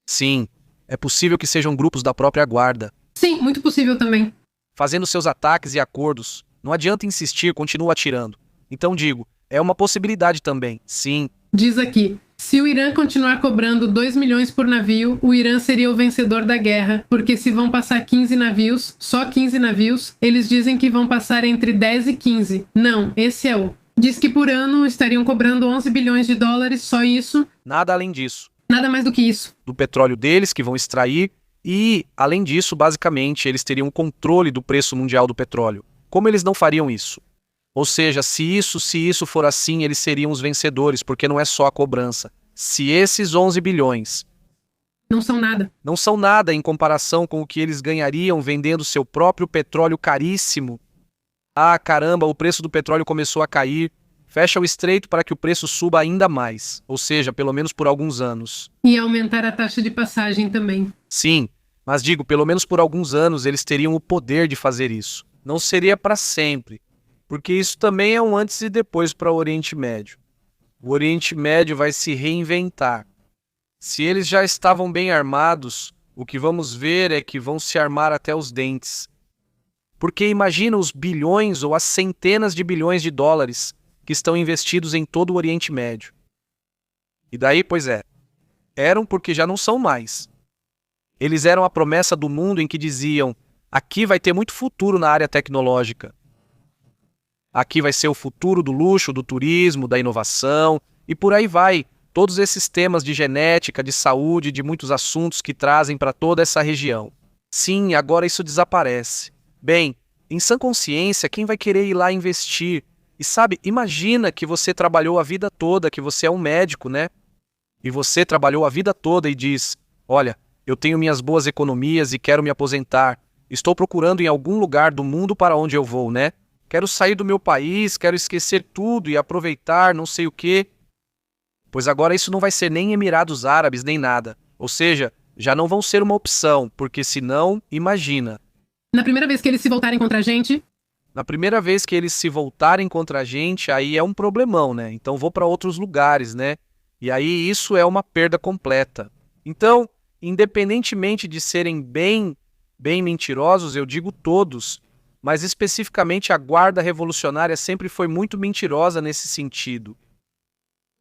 Sim, é possível que sejam grupos da própria guarda, Sim, muito possível também. fazendo seus ataques e acordos. Não adianta insistir, continua atirando. Então digo, é uma possibilidade também, sim. Diz aqui: se o Irã continuar cobrando 2 milhões por navio, o Irã seria o vencedor da guerra, porque se vão passar 15 navios, só 15 navios, eles dizem que vão passar entre 10 e 15. Não, esse é o. Diz que por ano estariam cobrando 11 bilhões de dólares, só isso, Nada além disso. nada mais do que isso. Do petróleo deles que vão extrair e, além disso, basicamente, eles teriam controle do preço mundial do petróleo. Como eles não fariam isso? Ou seja, se isso for assim, eles seriam os vencedores, porque não é só a cobrança. Se esses 11 bilhões Não são nada. não são nada em comparação com o que eles ganhariam vendendo seu próprio petróleo caríssimo. Ah, caramba, o preço do petróleo começou a cair. Fecha o estreito para que o preço suba ainda mais, ou seja, pelo menos por alguns anos. E aumentar a taxa de passagem também. Sim, mas digo, pelo menos por alguns anos eles teriam o poder de fazer isso. Não seria para sempre, porque isso também é um antes e depois para o Oriente Médio. O Oriente Médio vai se reinventar. Se eles já estavam bem armados, o que vamos ver é que vão se armar até os dentes. Porque imagina os bilhões ou as centenas de bilhões de dólares que estão investidos em todo o Oriente Médio. E daí, pois é, eram porque já não são mais. Eles eram a promessa do mundo em que diziam: aqui vai ter muito futuro na área tecnológica. Aqui vai ser o futuro do luxo, do turismo, da inovação, e por aí vai. Todos esses temas de genética, de saúde, de muitos assuntos que trazem para toda essa região. Sim, agora isso desaparece. Bem, em sã consciência, quem vai querer ir lá investir? E sabe, imagina que você trabalhou a vida toda, que você é um médico, né? E você trabalhou a vida toda e diz: olha, eu tenho minhas boas economias e quero me aposentar. Estou procurando em algum lugar do mundo para onde eu vou, né? Quero sair do meu país, quero esquecer tudo e aproveitar não sei o quê. Pois agora isso não vai ser nem Emirados Árabes nem nada. Ou seja, já não vão ser uma opção, porque senão, imagina. Na primeira vez que eles se voltarem contra a gente, Na primeira vez que eles se voltarem contra a gente, aí é um problemão, né? Então vou para outros lugares, né? E aí isso é uma perda completa. Então, independentemente de serem bem mentirosos, eu digo todos, mas especificamente a Guarda Revolucionária sempre foi muito mentirosa nesse sentido.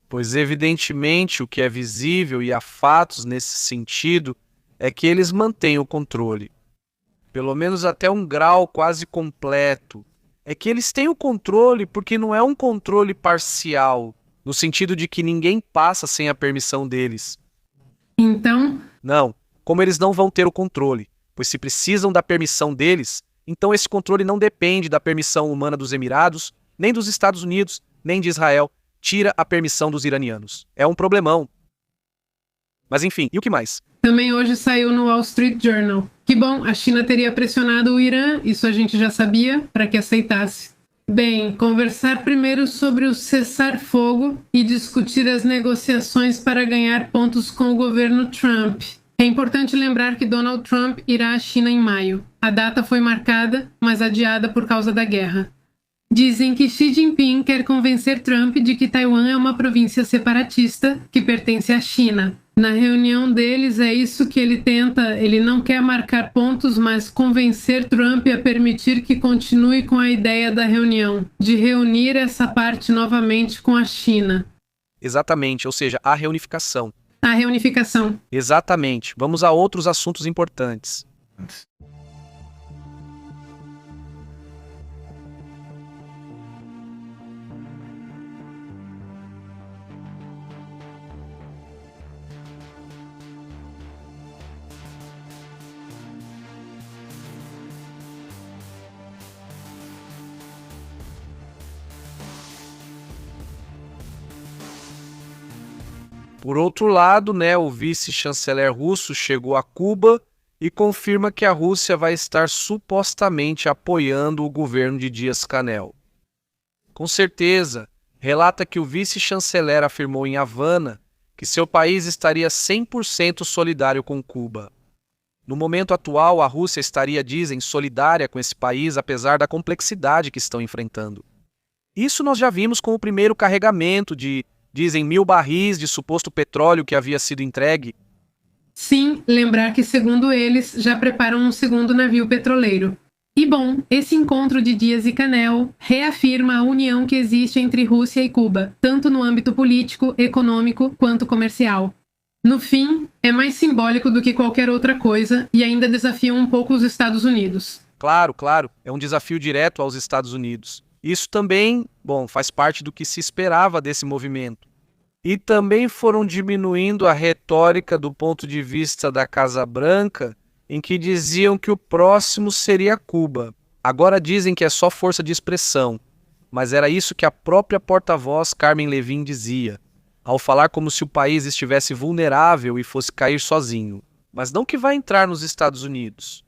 Pois evidentemente o que é visível e há fatos nesse sentido é que eles mantêm o controle. Pelo menos até um grau quase completo. É que eles têm o controle porque não é um controle parcial, no sentido de que ninguém passa sem a permissão deles. então, Não, como eles não vão ter o controle, pois se precisam da permissão deles, então esse controle não depende da permissão humana dos Emirados, nem dos Estados Unidos, nem de Israel. Tira a permissão dos iranianos. É um problemão. Mas enfim, e o que mais? também hoje saiu no Wall Street Journal. Que bom, a China teria pressionado o Irã, isso a gente já sabia, para que aceitasse. Bem, conversar primeiro sobre o cessar-fogo e discutir as negociações para ganhar pontos com o governo Trump. É importante lembrar que Donald Trump irá à China em maio. A data foi marcada, mas adiada por causa da guerra. Dizem que Xi Jinping quer convencer Trump de que Taiwan é uma província separatista que pertence à China. Na reunião deles é isso que ele tenta, ele não quer marcar pontos, mas convencer Trump a permitir que continue com a ideia da reunião, de reunir essa parte novamente com a China. Exatamente, ou seja, a reunificação. A reunificação. Exatamente. Vamos a outros assuntos importantes. Por outro lado, né, o vice-chanceler russo chegou a Cuba e confirma que a Rússia vai estar supostamente apoiando o governo de Díaz-Canel. Com certeza, relata que o vice-chanceler afirmou em Havana que seu país estaria 100% solidário com Cuba. No momento atual, a Rússia estaria, dizem, solidária com esse país, apesar da complexidade que estão enfrentando. Isso nós já vimos com o primeiro carregamento de, dizem, 1.000 barris de suposto petróleo que havia sido entregue. Sim, lembrar que, segundo eles, já preparam um segundo navio petroleiro. E bom, esse encontro de Díaz-Canel reafirma a união que existe entre Rússia e Cuba, tanto no âmbito político, econômico quanto comercial. No fim, é mais simbólico do que qualquer outra coisa e ainda desafia um pouco os Estados Unidos. Claro, é um desafio direto aos Estados Unidos. Isso também, faz parte do que se esperava desse movimento. E também foram diminuindo a retórica do ponto de vista da Casa Branca, em que diziam que o próximo seria Cuba. Agora dizem que é só força de expressão, mas era isso que a própria porta-voz Carmen Levin dizia, ao falar como se o país estivesse vulnerável e fosse cair sozinho. Mas não que vai entrar nos Estados Unidos.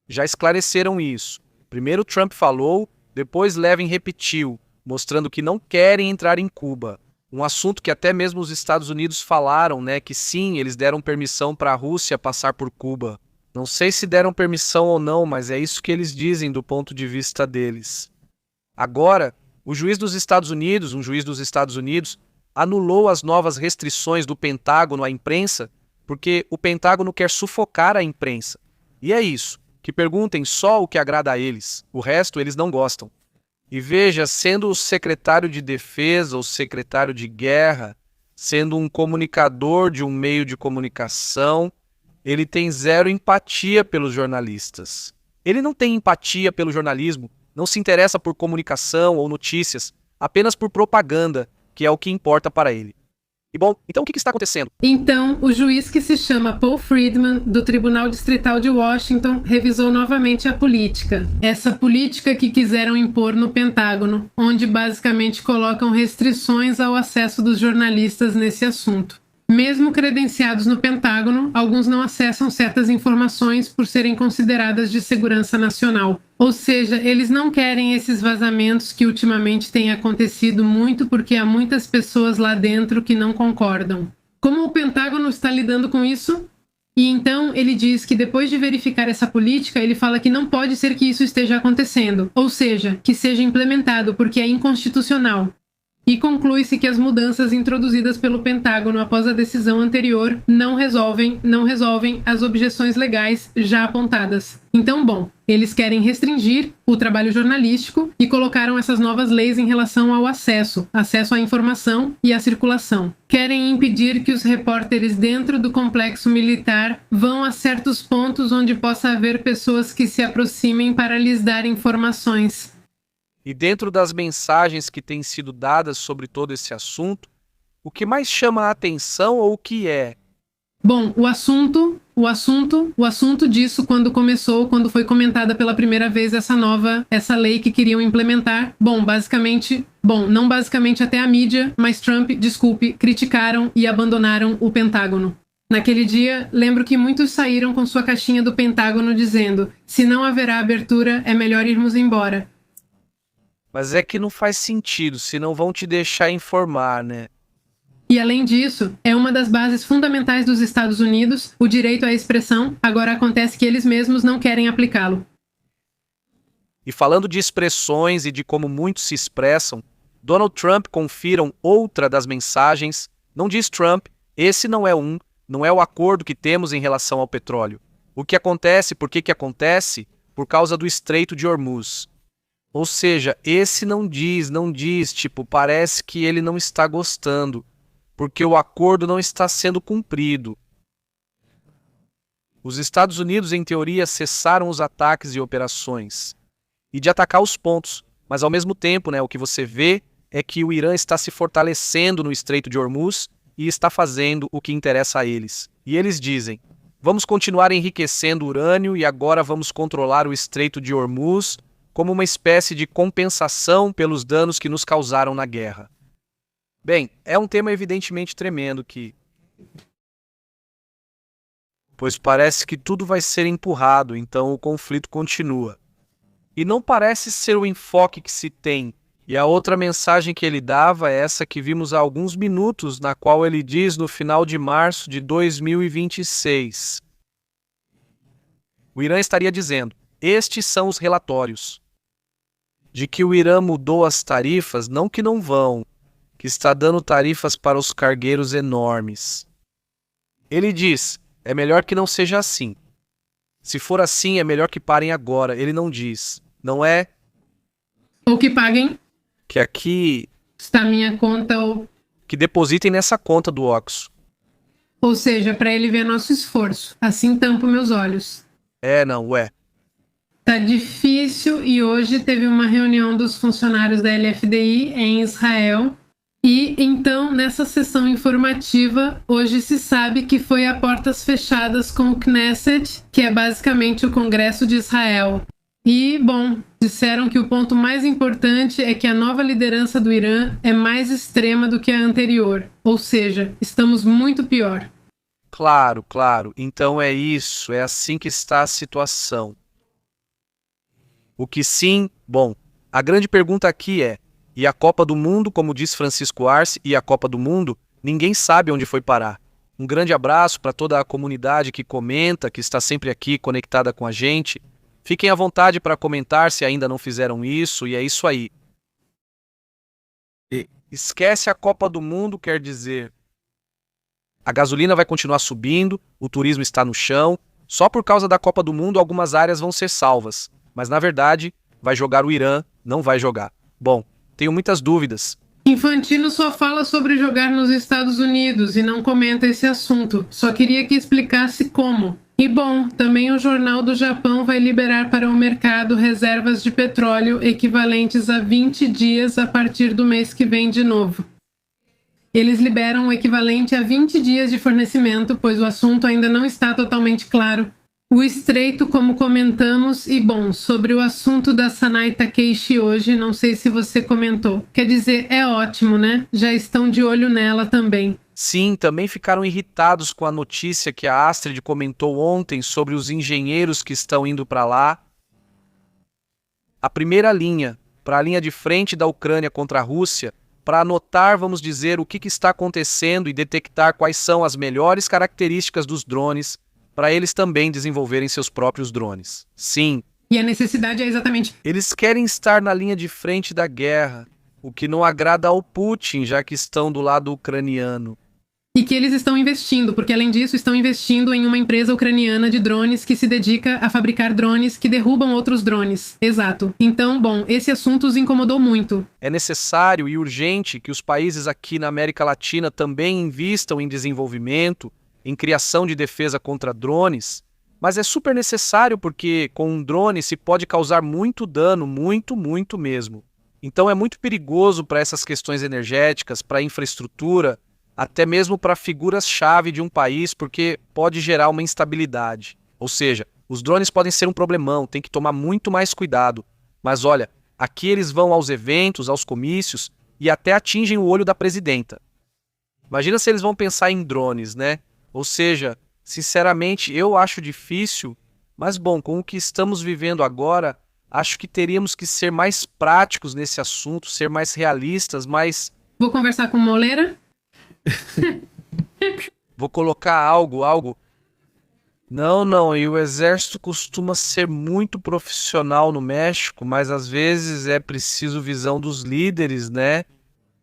Já esclareceram isso. Primeiro Trump falou, depois Levin repetiu, mostrando que não querem entrar em Cuba. Um assunto que até mesmo os Estados Unidos falaram, que sim, eles deram permissão para a Rússia passar por Cuba. Não sei se deram permissão ou não, mas é isso que eles dizem do ponto de vista deles. Agora, um juiz dos Estados Unidos, anulou as novas restrições do Pentágono à imprensa, porque o Pentágono quer sufocar a imprensa. E é isso, que perguntem só o que agrada a eles, o resto eles não gostam. E veja, sendo o secretário de defesa ou secretário de guerra, sendo um comunicador de um meio de comunicação, ele tem zero empatia pelos jornalistas. Ele não tem empatia pelo jornalismo, não se interessa por comunicação ou notícias, apenas por propaganda, que é o que importa para ele. E bom, então o que está acontecendo? Então, o juiz que se chama Paul Friedman, do Tribunal Distrital de Washington, revisou novamente a política. Essa política que quiseram impor no Pentágono, onde basicamente colocam restrições ao acesso dos jornalistas nesse assunto. Mesmo credenciados no Pentágono, alguns não acessam certas informações por serem consideradas de segurança nacional. Ou seja, eles não querem esses vazamentos que ultimamente têm acontecido muito porque há muitas pessoas lá dentro que não concordam. Como o Pentágono está lidando com isso? E então ele diz que depois de verificar essa política, ele fala que não pode ser que isso esteja acontecendo, ou seja, que seja implementado porque é inconstitucional. E conclui-se que as mudanças introduzidas pelo Pentágono após a decisão anterior não resolvem as objeções legais já apontadas. Então, bom, eles querem restringir o trabalho jornalístico e colocaram essas novas leis em relação ao acesso à informação e à circulação. Querem impedir que os repórteres dentro do complexo militar vão a certos pontos onde possa haver pessoas que se aproximem para lhes dar informações. E dentro das mensagens que têm sido dadas sobre todo esse assunto, o que mais chama a atenção ou o que é? Bom, o assunto disso quando foi comentada pela primeira vez essa lei que queriam implementar. Não basicamente até a mídia, mas Trump, criticaram e abandonaram o Pentágono. Naquele dia, lembro que muitos saíram com sua caixinha do Pentágono dizendo: se não haverá abertura, é melhor irmos embora. Mas é que não faz sentido, senão vão te deixar informar, né? E além disso, é uma das bases fundamentais dos Estados Unidos, o direito à expressão. Agora acontece que eles mesmos não querem aplicá-lo. E falando de expressões e de como muitos se expressam, Donald Trump confiram outra das mensagens. Não diz Trump, esse não é o acordo que temos em relação ao petróleo. O que acontece, por que acontece? Por causa do Estreito de Hormuz. Ou seja, esse não diz, parece que ele não está gostando, porque o acordo não está sendo cumprido. Os Estados Unidos, em teoria, cessaram os ataques e operações, e de atacar os pontos, mas ao mesmo tempo, o que você vê é que o Irã está se fortalecendo no Estreito de Hormuz e está fazendo o que interessa a eles. E eles dizem: vamos continuar enriquecendo urânio e agora vamos controlar o Estreito de Hormuz, como uma espécie de compensação pelos danos que nos causaram na guerra. Bem, é um tema evidentemente tremendo pois parece que tudo vai ser empurrado, então o conflito continua. E não parece ser o enfoque que se tem. E a outra mensagem que ele dava é essa que vimos há alguns minutos, na qual ele diz no final de março de 2026. O Irã estaria dizendo: estes são os relatórios de que o Irã mudou as tarifas, não que não vão, que está dando tarifas para os cargueiros enormes. Ele diz: é melhor que não seja assim. Se for assim, é melhor que parem agora. Ele não diz, não é Ou que paguem, que aqui, está minha conta, que depositem nessa conta do Oxo. ou seja, para ele ver nosso esforço. Assim tampo meus olhos. Não, ué. Tá difícil e hoje teve uma reunião dos funcionários da LFDI em Israel. E então, nessa sessão informativa, hoje se sabe que foi a portas fechadas com o Knesset, que é basicamente o Congresso de Israel. E, bom, disseram que o ponto mais importante é que a nova liderança do Irã é mais extrema do que a anterior. Ou seja, estamos muito pior. Claro, claro. Então é isso, é assim que está a situação. O que sim, bom, a grande pergunta aqui é: e a Copa do Mundo, como diz Francisco Arce, e a Copa do Mundo, ninguém sabe onde foi parar. Um grande abraço para toda a comunidade que comenta, que está sempre aqui conectada com a gente. Fiquem à vontade para comentar se ainda não fizeram isso, e é isso aí. Esquece a Copa do Mundo, quer dizer. A gasolina vai continuar subindo, o turismo está no chão. Só por causa da Copa do Mundo algumas áreas vão ser salvas. Mas na verdade, vai jogar o Irã, não vai jogar. Bom, tenho muitas dúvidas. Infantino só fala sobre jogar nos Estados Unidos e não comenta esse assunto. Só queria que explicasse como. E bom, também o Jornal do Japão vai liberar para o mercado reservas de petróleo equivalentes a 20 dias a partir do mês que vem de novo. Eles liberam o equivalente a 20 dias de fornecimento, pois o assunto ainda não está totalmente claro. O estreito, como comentamos, e bom, sobre o assunto da Sanai Takeishi hoje, não sei se você comentou. Quer dizer, é ótimo, né? Já estão de olho nela também. Sim, também ficaram irritados com a notícia que a Astrid comentou ontem sobre os engenheiros que estão indo para lá. A primeira linha, para a linha de frente da Ucrânia contra a Rússia, para anotar, vamos dizer, o que está acontecendo e detectar quais são as melhores características dos drones, para eles também desenvolverem seus próprios drones. Sim. E a necessidade é exatamente... Eles querem estar na linha de frente da guerra, o que não agrada ao Putin, já que estão do lado ucraniano. E que eles estão investindo, porque além disso estão investindo em uma empresa ucraniana de drones que se dedica a fabricar drones que derrubam outros drones. Exato. Então, bom, esse assunto os incomodou muito. É necessário e urgente que os países aqui na América Latina também invistam em desenvolvimento, em criação de defesa contra drones, mas é super necessário porque com um drone se pode causar muito dano, muito mesmo. Então é muito perigoso para essas questões energéticas, para a infraestrutura, até mesmo para figuras-chave de um país, porque pode gerar uma instabilidade. Ou seja, os drones podem ser um problemão, tem que tomar muito mais cuidado. Mas olha, aqui eles vão aos eventos, aos comícios e até atingem o olho da presidenta. Imagina se eles vão pensar em drones, né? Ou seja, sinceramente, eu acho difícil, mas bom, com o que estamos vivendo agora, acho que teríamos que ser mais práticos nesse assunto, ser mais realistas, mais... Vou conversar com Moleira? Vou colocar algo... Não, e o exército costuma ser muito profissional no México, mas às vezes é preciso visão dos líderes, né?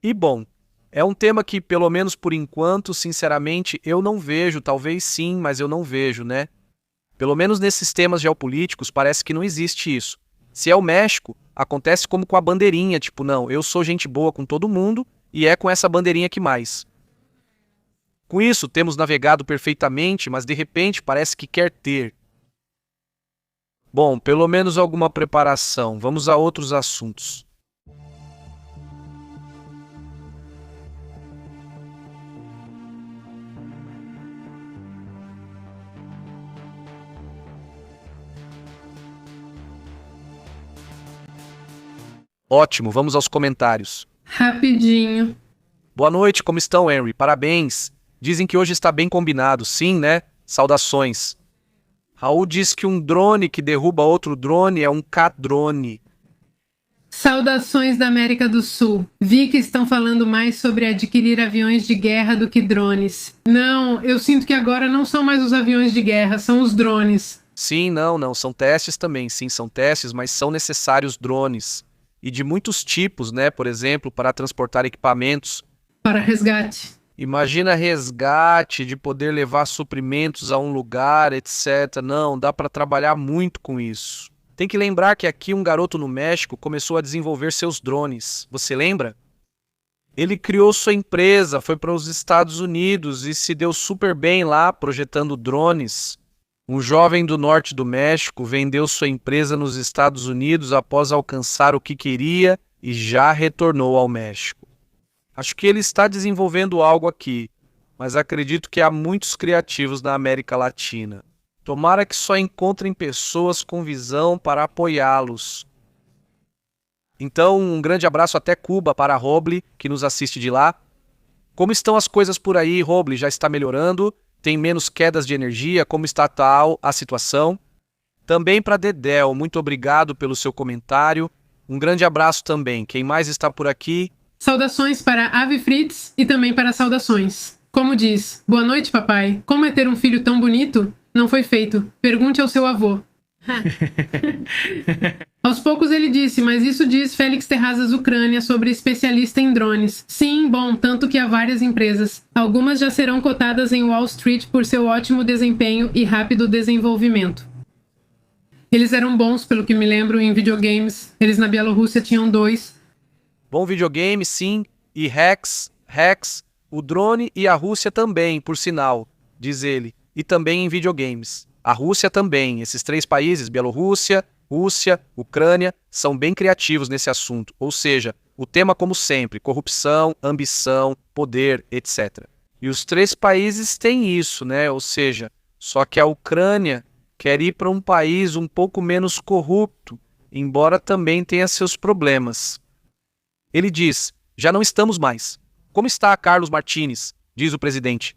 E bom... É um tema que, pelo menos por enquanto, sinceramente, eu não vejo. Talvez sim, mas eu não vejo, né? Pelo menos nesses temas geopolíticos, parece que não existe isso. Se é o México, acontece como com a bandeirinha, tipo, não, eu sou gente boa com todo mundo e é com essa bandeirinha que mais. Com isso, temos navegado perfeitamente, mas de repente parece que quer ter. Bom, pelo menos alguma preparação. Vamos a outros assuntos. Ótimo, vamos aos comentários. Rapidinho. Boa noite, como estão, Henry? Parabéns. Dizem que hoje está bem combinado, sim, né? Saudações. Raul diz que um drone que derruba outro drone é um K-drone. Saudações da América do Sul. Vi que estão falando mais sobre adquirir aviões de guerra do que drones. Não, eu sinto que agora não são mais os aviões de guerra, são os drones. Sim, não, são testes também, sim, são testes, mas são necessários drones. E de muitos tipos, né? Por exemplo, para transportar equipamentos. Para resgate. Imagina resgate, de poder levar suprimentos a um lugar, etc. Não, dá para trabalhar muito com isso. Tem que lembrar que aqui um garoto no México começou a desenvolver seus drones. Você lembra? Ele criou sua empresa, foi para os Estados Unidos e se deu super bem lá projetando drones. Um jovem do norte do México vendeu sua empresa nos Estados Unidos após alcançar o que queria e já retornou ao México. Acho que ele está desenvolvendo algo aqui, mas acredito que há muitos criativos na América Latina. Tomara que só encontrem pessoas com visão para apoiá-los. Então, um grande abraço até Cuba para a Roble, que nos assiste de lá. Como estão as coisas por aí, Roble? Já está melhorando? Tem menos quedas de energia? Como está tal a situação? Também para Dedel, muito obrigado pelo seu comentário. Um grande abraço também. Quem mais está por aqui? Saudações para Ave Fritz e também para saudações. Como diz, boa noite, papai. Como é ter um filho tão bonito? Não foi feito. Pergunte ao seu avô. Aos poucos ele disse, mas isso diz Félix Terrazas Ucrânia sobre especialista em drones. Sim, bom, tanto que há várias empresas. Algumas já serão cotadas em Wall Street por seu ótimo desempenho e rápido desenvolvimento. Eles eram bons, pelo que me lembro, em videogames. Eles na Bielorrússia tinham 2. Bom videogame, sim. E Rex, o drone e a Rússia também, por sinal, diz ele. E também em videogames. A Rússia também. Esses 3 países, Bielorrússia, Rússia, Ucrânia, são bem criativos nesse assunto. Ou seja, o tema como sempre, corrupção, ambição, poder, etc. E os 3 países têm isso, né? Ou seja, só que a Ucrânia quer ir para um país um pouco menos corrupto, embora também tenha seus problemas. Ele diz, já não estamos mais. Como está Carlos Martínez? Diz o presidente.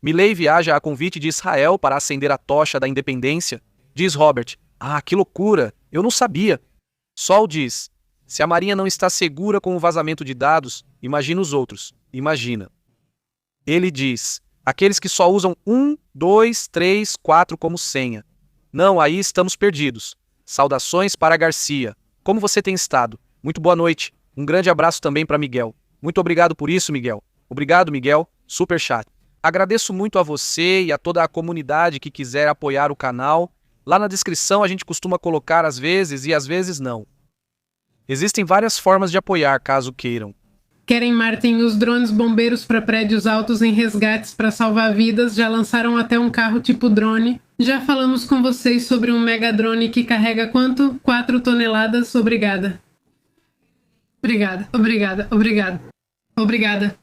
Milei viaja a convite de Israel para acender a tocha da independência? Diz Robert. Ah, que loucura! Eu não sabia. Sol diz, se a Marinha não está segura com o vazamento de dados, imagina os outros. Imagina. Ele diz, aqueles que só usam 1, 2, 3, 4 como senha. Não, aí estamos perdidos. Saudações para Garcia. Como você tem estado? Muito boa noite. Um grande abraço também para Miguel. Muito obrigado por isso, Miguel. Obrigado, Miguel. Super chat. Agradeço muito a você e a toda a comunidade que quiser apoiar o canal. Lá na descrição a gente costuma colocar às vezes e às vezes não. Existem várias formas de apoiar, caso queiram. Querem, Martin, os drones bombeiros para prédios altos em resgates para salvar vidas já lançaram até um carro tipo drone. Já falamos com vocês sobre um mega drone que carrega quanto? 4 toneladas. Obrigada. Obrigada.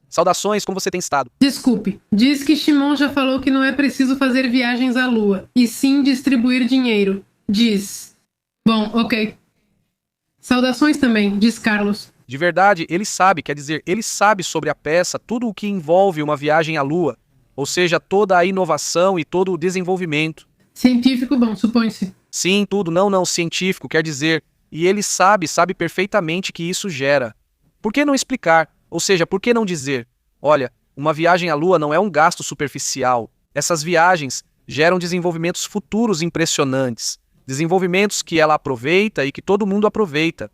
Saudações, como você tem estado? Desculpe, diz que Shimon já falou que não é preciso fazer viagens à Lua, e sim distribuir dinheiro. Diz. Bom, ok. Saudações também, diz Carlos. De verdade, ele sabe, quer dizer, ele sabe sobre a peça tudo o que envolve uma viagem à Lua, ou seja, toda a inovação e todo o desenvolvimento. Científico, bom, supõe-se. Sim, tudo, não, científico, quer dizer, e ele sabe perfeitamente que isso gera. Por que não explicar? Ou seja, por que não dizer, olha, uma viagem à Lua não é um gasto superficial. Essas viagens geram desenvolvimentos futuros impressionantes, desenvolvimentos que ela aproveita e que todo mundo aproveita.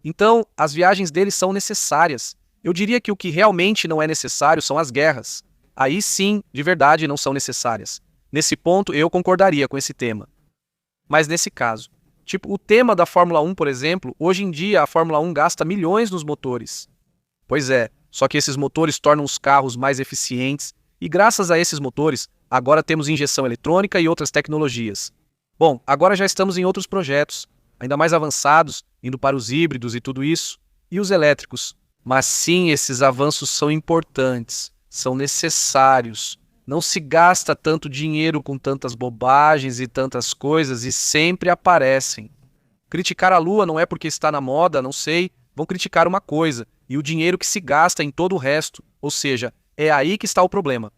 Então, as viagens deles são necessárias. Eu diria que o que realmente não é necessário são as guerras. Aí sim, de verdade, não são necessárias. Nesse ponto, eu concordaria com esse tema. Mas nesse caso, tipo, o tema da Fórmula 1, por exemplo, hoje em dia a Fórmula 1 gasta milhões nos motores. Pois é, só que esses motores tornam os carros mais eficientes e graças a esses motores, agora temos injeção eletrônica e outras tecnologias. Bom, agora já estamos em outros projetos, ainda mais avançados, indo para os híbridos e tudo isso, e os elétricos. Mas sim, esses avanços são importantes, são necessários. Não se gasta tanto dinheiro com tantas bobagens e tantas coisas e sempre aparecem. Criticar a Lua não é porque está na moda, não sei, vão criticar uma coisa, e o dinheiro que se gasta em todo o resto, ou seja, é aí que está o problema.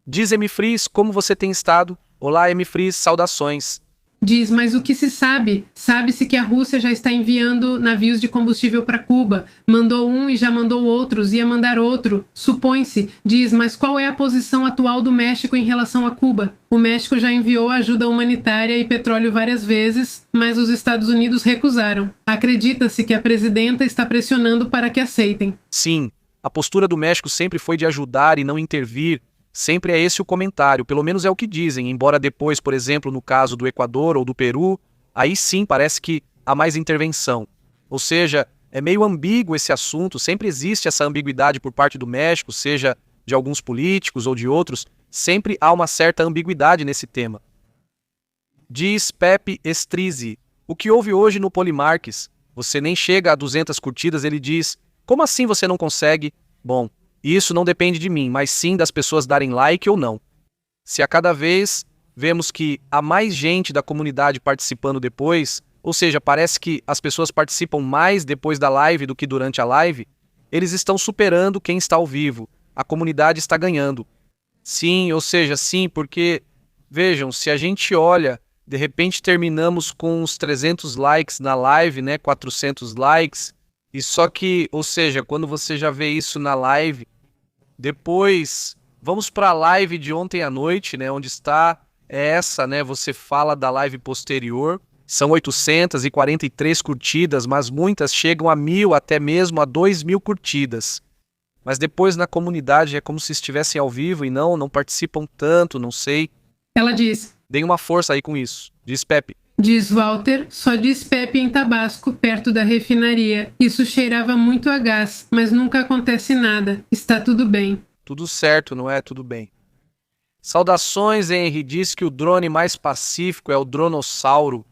Diz M. Fries, como você tem estado? Olá, M. Fries, saudações. Diz, mas o que se sabe? Sabe-se que a Rússia já está enviando navios de combustível para Cuba. Mandou um e já mandou outros, ia mandar outro. Supõe-se. Diz, mas qual é a posição atual do México em relação a Cuba? O México já enviou ajuda humanitária e petróleo várias vezes, mas os Estados Unidos recusaram. Acredita-se que a presidenta está pressionando para que aceitem. Sim, a postura do México sempre foi de ajudar e não intervir. Sempre é esse o comentário, pelo menos é o que dizem, embora depois, por exemplo, no caso do Equador ou do Peru, aí sim parece que há mais intervenção. Ou seja, é meio ambíguo esse assunto, sempre existe essa ambiguidade por parte do México, seja de alguns políticos ou de outros, sempre há uma certa ambiguidade nesse tema. Diz Pepe Estrizzi, o que houve hoje no Polimarques? Você nem chega a 200 curtidas, ele diz, como assim você não consegue? Bom, isso não depende de mim, mas sim das pessoas darem like ou não. Se a cada vez vemos que há mais gente da comunidade participando depois, ou seja, parece que as pessoas participam mais depois da live do que durante a live, eles estão superando quem está ao vivo. A comunidade está ganhando. Sim, ou seja, sim, porque, vejam, se a gente olha, de repente terminamos com uns 300 likes na live, né, 400 likes, e só que, ou seja, quando você já vê isso na live, depois vamos para a live de ontem à noite, né, onde está essa, né, você fala da live posterior, são 843 curtidas, mas muitas chegam a 1.000, até mesmo a 2.000 curtidas. Mas depois na comunidade é como se estivessem ao vivo e não participam tanto, não sei. Ela diz, Deem uma força aí com isso, diz Pepe. diz Walter, só diz Pepe em Tabasco, perto da refinaria. Isso cheirava muito a gás, mas nunca acontece nada. Está tudo bem. Tudo certo, não é? Tudo bem. Saudações, Henry. Diz que o drone mais pacífico é o dronossauro.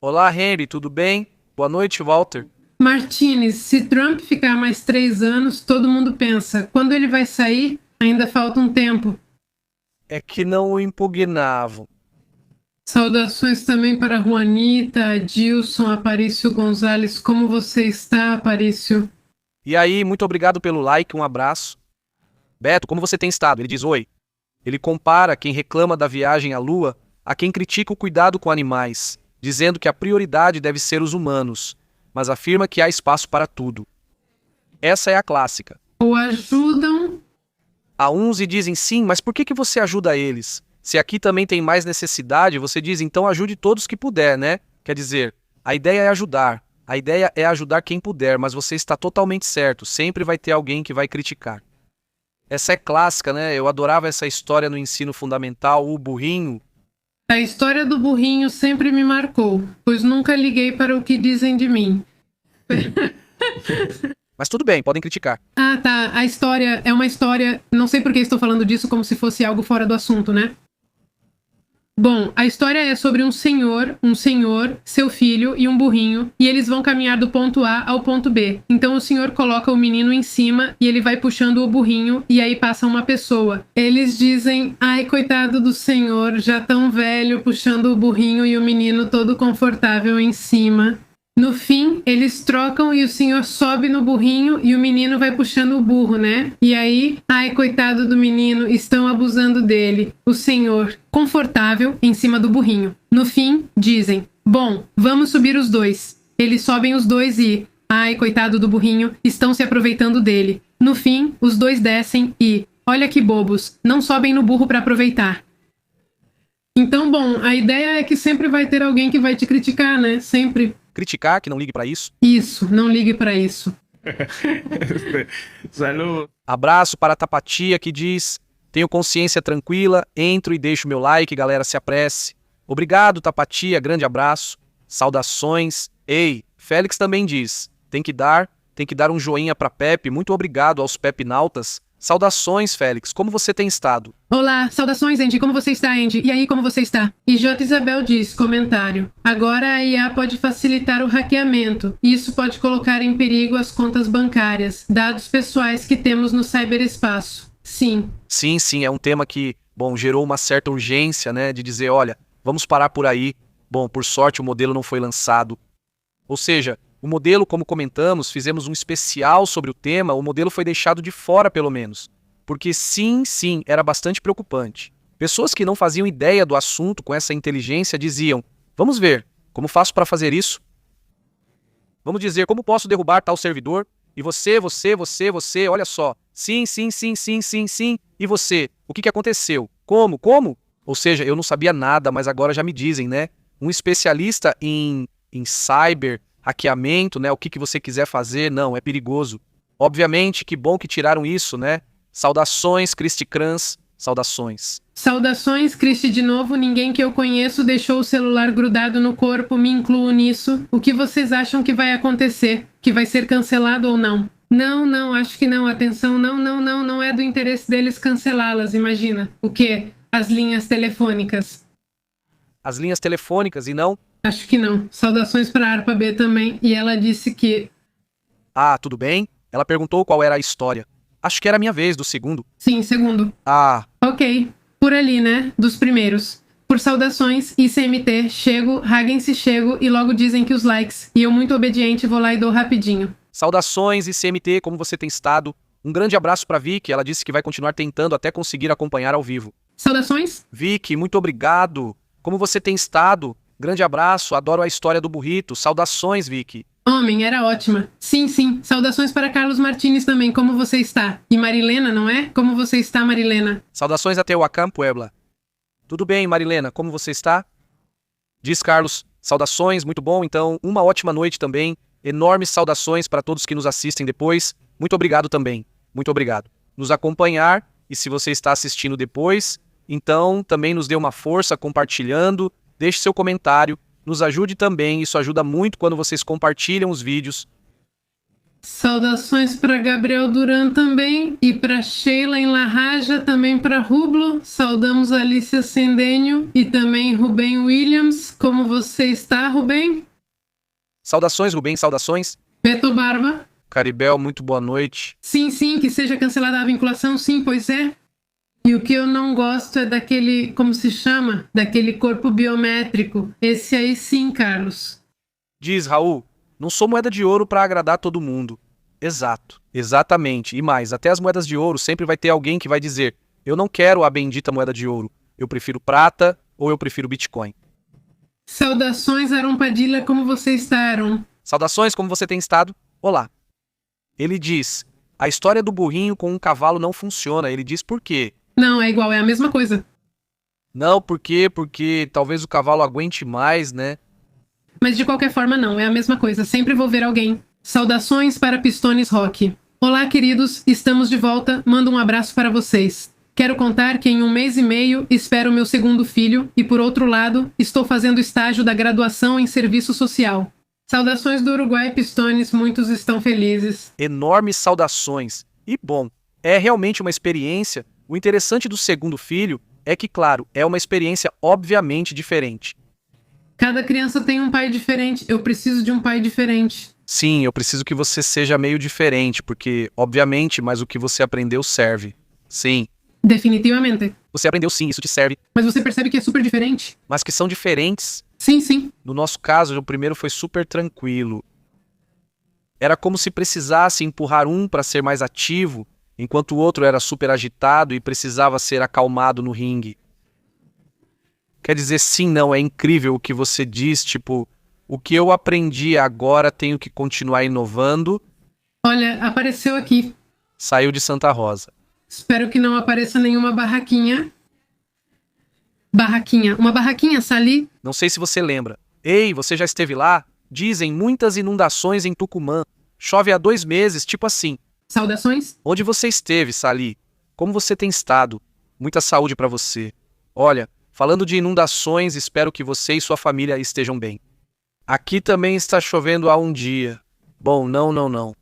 Olá, Henry, tudo bem? Boa noite, Walter. Martinez, se Trump ficar mais 3 anos, todo mundo pensa, quando ele vai sair? Ainda falta um tempo. É que não o impugnavam. Saudações também para Juanita, Adilson, Aparício Gonzalez. Como você está, Aparício? E aí, muito obrigado pelo like, um abraço. Beto, como você tem estado? Ele diz oi. Ele compara quem reclama da viagem à Lua a quem critica o cuidado com animais, dizendo que a prioridade deve ser os humanos, mas afirma que há espaço para tudo. Essa é a clássica. Ou ajudam? Há uns e dizem sim, mas por que você ajuda eles? Se aqui também tem mais necessidade, você diz então ajude todos que puder, né? Quer dizer, a ideia é ajudar. A ideia é ajudar quem puder, mas você está totalmente certo. Sempre vai ter alguém que vai criticar. Essa é clássica, né? Eu adorava essa história no ensino fundamental, o burrinho. A história do burrinho sempre me marcou, pois nunca liguei para o que dizem de mim. Mas tudo bem, podem criticar. Ah, tá. A história é uma história... Não sei por que estou falando disso como se fosse algo fora do assunto, né? Bom, a história é sobre um senhor, seu filho e um burrinho, e eles vão caminhar do ponto A ao ponto B. Então o senhor coloca o menino em cima e ele vai puxando o burrinho e aí passa uma pessoa. Eles dizem, ai, coitado do senhor, já tão velho, puxando o burrinho e o menino todo confortável em cima. No fim, eles trocam e o senhor sobe no burrinho e o menino vai puxando o burro, né? E aí, ai, coitado do menino, estão abusando dele. O senhor, confortável, em cima do burrinho. No fim, dizem, bom, vamos subir os dois. Eles sobem os dois e, ai, coitado do burrinho, estão se aproveitando dele. No fim, os dois descem e, olha que bobos, não sobem no burro para aproveitar. Então, bom, a ideia é que sempre vai ter alguém que vai te criticar, né? Sempre. Criticar, que não ligue para isso. Isso, não ligue para isso. Salut. Abraço para a Tapatia que diz, tenho consciência tranquila, entro e deixo meu like, galera, se apresse. Obrigado, Tapatia, grande abraço. Saudações. Ei, Félix também diz, tem que dar um joinha para Pepe, muito obrigado aos Pepinautas. Saudações, Félix, como você tem estado? Olá, saudações, Andy. Como você está, Andy? E aí, como você está? E J. Isabel diz, comentário. Agora a IA pode facilitar o hackeamento. Isso pode colocar em perigo as contas bancárias, dados pessoais que temos no ciberespaço. Sim. Sim, é um tema que, bom, gerou uma certa urgência, né, de dizer, olha, vamos parar por aí. Bom, por sorte o modelo não foi lançado. Ou seja, o modelo, como comentamos, fizemos um especial sobre o tema, o modelo foi deixado de fora pelo menos. Porque sim, era bastante preocupante. Pessoas que não faziam ideia do assunto com essa inteligência diziam: vamos ver, como faço para fazer isso? Vamos dizer, como posso derrubar tal servidor? E você, olha só. Sim. E você, o que aconteceu? Como? Ou seja, eu não sabia nada, mas agora já me dizem, né? Um especialista em cyber, hackeamento, né? O que você quiser fazer, não, é perigoso. Obviamente, que bom que tiraram isso, né? Saudações, Cristi Crans, saudações. Saudações, Cristi de novo. Ninguém que eu conheço deixou o celular grudado no corpo, me incluo nisso. O que vocês acham que vai acontecer? Que vai ser cancelado ou não? Não, acho que não. Atenção, não é do interesse deles cancelá-las, imagina. O quê? As linhas telefônicas. As linhas telefônicas e não? Acho que não. Saudações para a Arpa B também. E ela disse que... Ah, tudo bem? Ela perguntou qual era a história. Acho que era a minha vez, do segundo. Sim, segundo. Ah, Ok. Por ali, né? Dos primeiros. Por saudações, ICMT, chego, Hagen-se chego e logo dizem que os likes. E eu, muito obediente, vou lá e dou rapidinho. saudações, ICMT, como você tem estado? Um grande abraço para Vicky, ela disse que vai continuar tentando até conseguir acompanhar ao vivo. Saudações? Vicky, muito obrigado. Como você tem estado? Grande abraço, adoro a história do burrito. Saudações, Vicky. Homem, era ótima. Sim. Saudações para Carlos Martins também, como você está? E Marilena, não é? Como você está, Marilena? Saudações a Tehuacán, Puebla. Tudo bem, Marilena, como você está? Diz Carlos, saudações, muito bom, então, uma ótima noite também. Enormes saudações para todos que nos assistem depois. Muito obrigado também, muito obrigado. Nos acompanhar, e se você está assistindo depois, então também nos dê uma força compartilhando, deixe seu comentário, nos ajude também, isso ajuda muito quando vocês compartilham os vídeos. Saudações para Gabriel Duran também, e para Sheila em La Raja, também para Rublo. Saudamos Alicia Sendênio e também Rubem Williams. Como você está, Rubem? Saudações, Rubem, saudações. Beto Barba. Caribel, muito boa noite. Sim, que seja cancelada a vinculação, sim, pois é. E o que eu não gosto é daquele, como se chama? Daquele corpo biométrico. Esse aí sim, Carlos. Diz, Raul, não sou moeda de ouro para agradar todo mundo. Exato, exatamente. E mais, até as moedas de ouro sempre vai ter alguém que vai dizer: eu não quero a bendita moeda de ouro. Eu prefiro prata ou eu prefiro Bitcoin. Saudações, Aaron Padilha, como você está, Aaron? Saudações, como você tem estado? Olá. Ele diz: a história do burrinho com um cavalo não funciona. Ele diz por quê? Não, é igual, é a mesma coisa. Não, por quê? Porque talvez o cavalo aguente mais, né? Mas de qualquer forma não, é a mesma coisa, sempre vou ver alguém. Saudações para Pistones Rock. Olá, queridos, estamos de volta, mando um abraço para vocês. Quero contar que em 1 mês e meio espero meu segundo filho e, por outro lado, estou fazendo estágio da graduação em serviço social. Saudações do Uruguai, Pistones, muitos estão felizes. Enormes saudações. E bom, é realmente uma experiência. O interessante do segundo filho é que, claro, é uma experiência obviamente diferente. Cada criança tem um pai diferente, eu preciso de um pai diferente. Sim, eu preciso que você seja meio diferente, porque, obviamente, mas o que você aprendeu serve. Sim. Definitivamente. Você aprendeu sim, isso te serve. Mas você percebe que é super diferente? Mas que são diferentes. Sim. No nosso caso, o primeiro foi super tranquilo. Era como se precisasse empurrar um para ser mais ativo, enquanto o outro era super agitado e precisava ser acalmado no ringue. Quer dizer, sim, não, é incrível o que você diz, tipo, o que eu aprendi agora tenho que continuar inovando. Olha, apareceu aqui. Saiu de Santa Rosa. Espero que não apareça nenhuma barraquinha. Uma barraquinha, Sali? Não sei se você lembra. Ei, você já esteve lá? Dizem muitas inundações em Tucumã. Chove há 2 meses, tipo assim. Saudações? Onde você esteve, Sali? Como você tem estado? Muita saúde para você. Olha, falando de inundações, espero que você e sua família estejam bem. Aqui também está chovendo há um dia. Bom, não.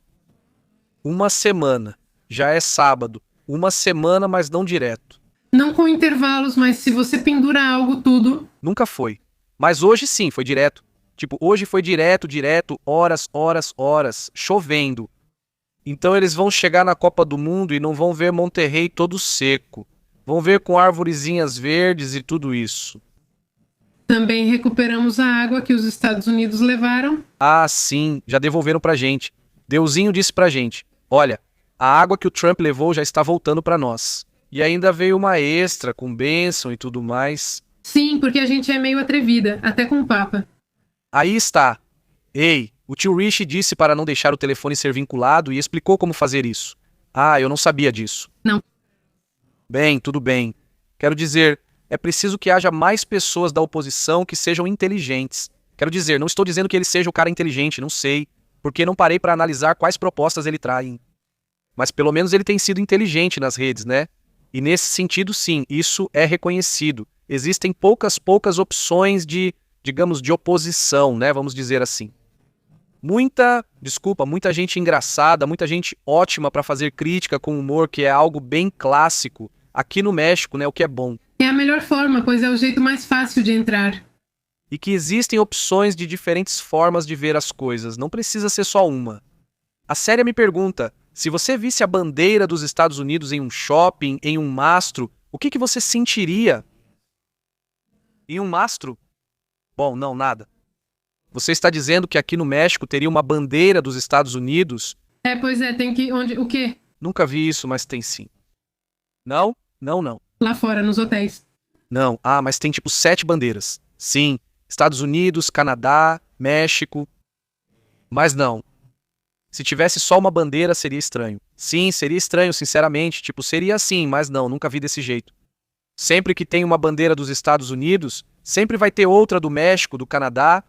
1 semana. Já é sábado. 1 semana, mas não direto. Não com intervalos, mas se você pendura algo tudo... Nunca foi. Mas hoje sim, foi direto. Tipo, hoje foi direto, horas, chovendo. Então eles vão chegar na Copa do Mundo e não vão ver Monterrey todo seco. Vão ver com arvorezinhas verdes e tudo isso. Também recuperamos a água que os Estados Unidos levaram. Ah, sim, já devolveram pra gente. Deusinho disse pra gente: olha, a água que o Trump levou já está voltando pra nós. E ainda veio uma extra com bênção e tudo mais. Sim, porque a gente é meio atrevida, até com o Papa. Aí está. Ei, o tio Rich disse para não deixar o telefone ser vinculado e explicou como fazer isso. Ah, eu não sabia disso. Não. Bem, tudo bem. Quero dizer, é preciso que haja mais pessoas da oposição que sejam inteligentes. Quero dizer, não estou dizendo que ele seja o cara inteligente, não sei, porque não parei para analisar quais propostas ele traz. Mas pelo menos ele tem sido inteligente nas redes, né? E nesse sentido, sim, isso é reconhecido. Existem poucas opções de, digamos, de oposição, né? Vamos dizer assim. Muita gente engraçada, muita gente ótima para fazer crítica com humor, que é algo bem clássico aqui no México, né? O que é bom. É a melhor forma, pois é o jeito mais fácil de entrar. E que existem opções de diferentes formas de ver as coisas, não precisa ser só uma. A Séria me pergunta, se você visse a bandeira dos Estados Unidos em um shopping, em um mastro, o que você sentiria? Em um mastro? Bom, não, nada. Você está dizendo que aqui no México teria uma bandeira dos Estados Unidos? É, pois é, tem que... Onde? O quê? Nunca vi isso, mas tem sim. Não? Não. Lá fora, nos hotéis. Não. Ah, mas tem tipo 7 bandeiras. Sim. Estados Unidos, Canadá, México. Mas não. Se tivesse só uma bandeira, seria estranho. Sim, seria estranho, sinceramente. Tipo, seria assim, mas não, nunca vi desse jeito. Sempre que tem uma bandeira dos Estados Unidos, sempre vai ter outra do México, do Canadá.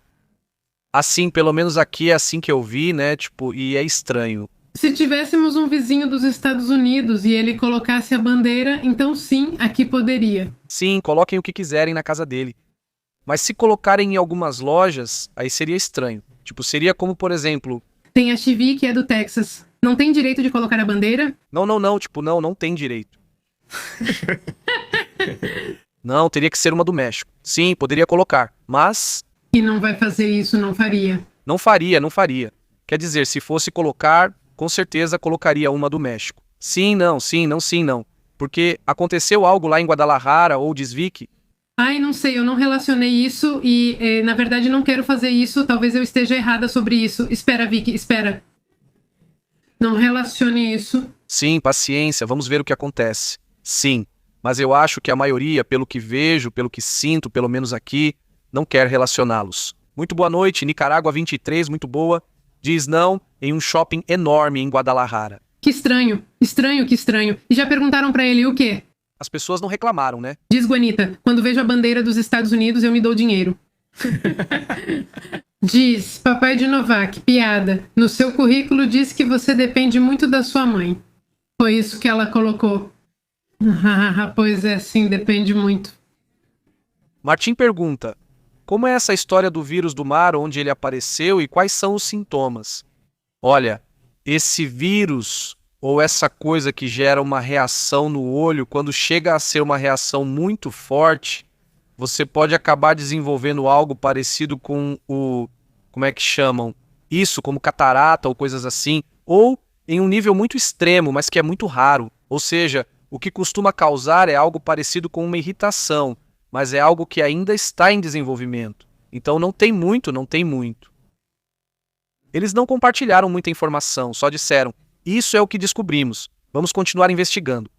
Assim, pelo menos aqui é assim que eu vi, né? Tipo, e é estranho. Se tivéssemos um vizinho dos Estados Unidos e ele colocasse a bandeira, então sim, aqui poderia. Sim, coloquem o que quiserem na casa dele. Mas se colocarem em algumas lojas, aí seria estranho. Tipo, seria como, por exemplo... Tem a Chivi, que é do Texas. Não tem direito de colocar a bandeira? Não. Tipo, não tem direito. Não, teria que ser uma do México. Sim, poderia colocar, mas... E não vai fazer isso, não faria. Não faria. Quer dizer, se fosse colocar, com certeza colocaria uma do México. Sim, não. Porque aconteceu algo lá em Guadalajara ou Desvique. Ai, não sei, eu não relacionei isso e, na verdade, não quero fazer isso. Talvez eu esteja errada sobre isso. Espera, Vicky, espera. Não relacione isso. Sim, paciência, vamos ver o que acontece. Sim, mas eu acho que a maioria, pelo que vejo, pelo que sinto, pelo menos aqui, não quer relacioná-los. Muito boa noite, Nicarágua 23, muito boa. Diz não em um shopping enorme em Guadalajara. Que estranho. Que estranho. E já perguntaram pra ele o quê? As pessoas não reclamaram, né? Diz Guanita, quando vejo a bandeira dos Estados Unidos, eu me dou dinheiro. Diz, papai de Novak, piada. No seu currículo diz que você depende muito da sua mãe. Foi isso que ela colocou. Pois é, sim, depende muito. Martim pergunta, como é essa história do vírus do mar, onde ele apareceu e quais são os sintomas? Olha, esse vírus... ou essa coisa que gera uma reação no olho, quando chega a ser uma reação muito forte, você pode acabar desenvolvendo algo parecido com o... como é que chamam? Isso, como catarata ou coisas assim, ou em um nível muito extremo, mas que é muito raro. Ou seja, o que costuma causar é algo parecido com uma irritação, mas é algo que ainda está em desenvolvimento. Então não tem muito. Eles não compartilharam muita informação, só disseram, isso é o que descobrimos. Vamos continuar investigando.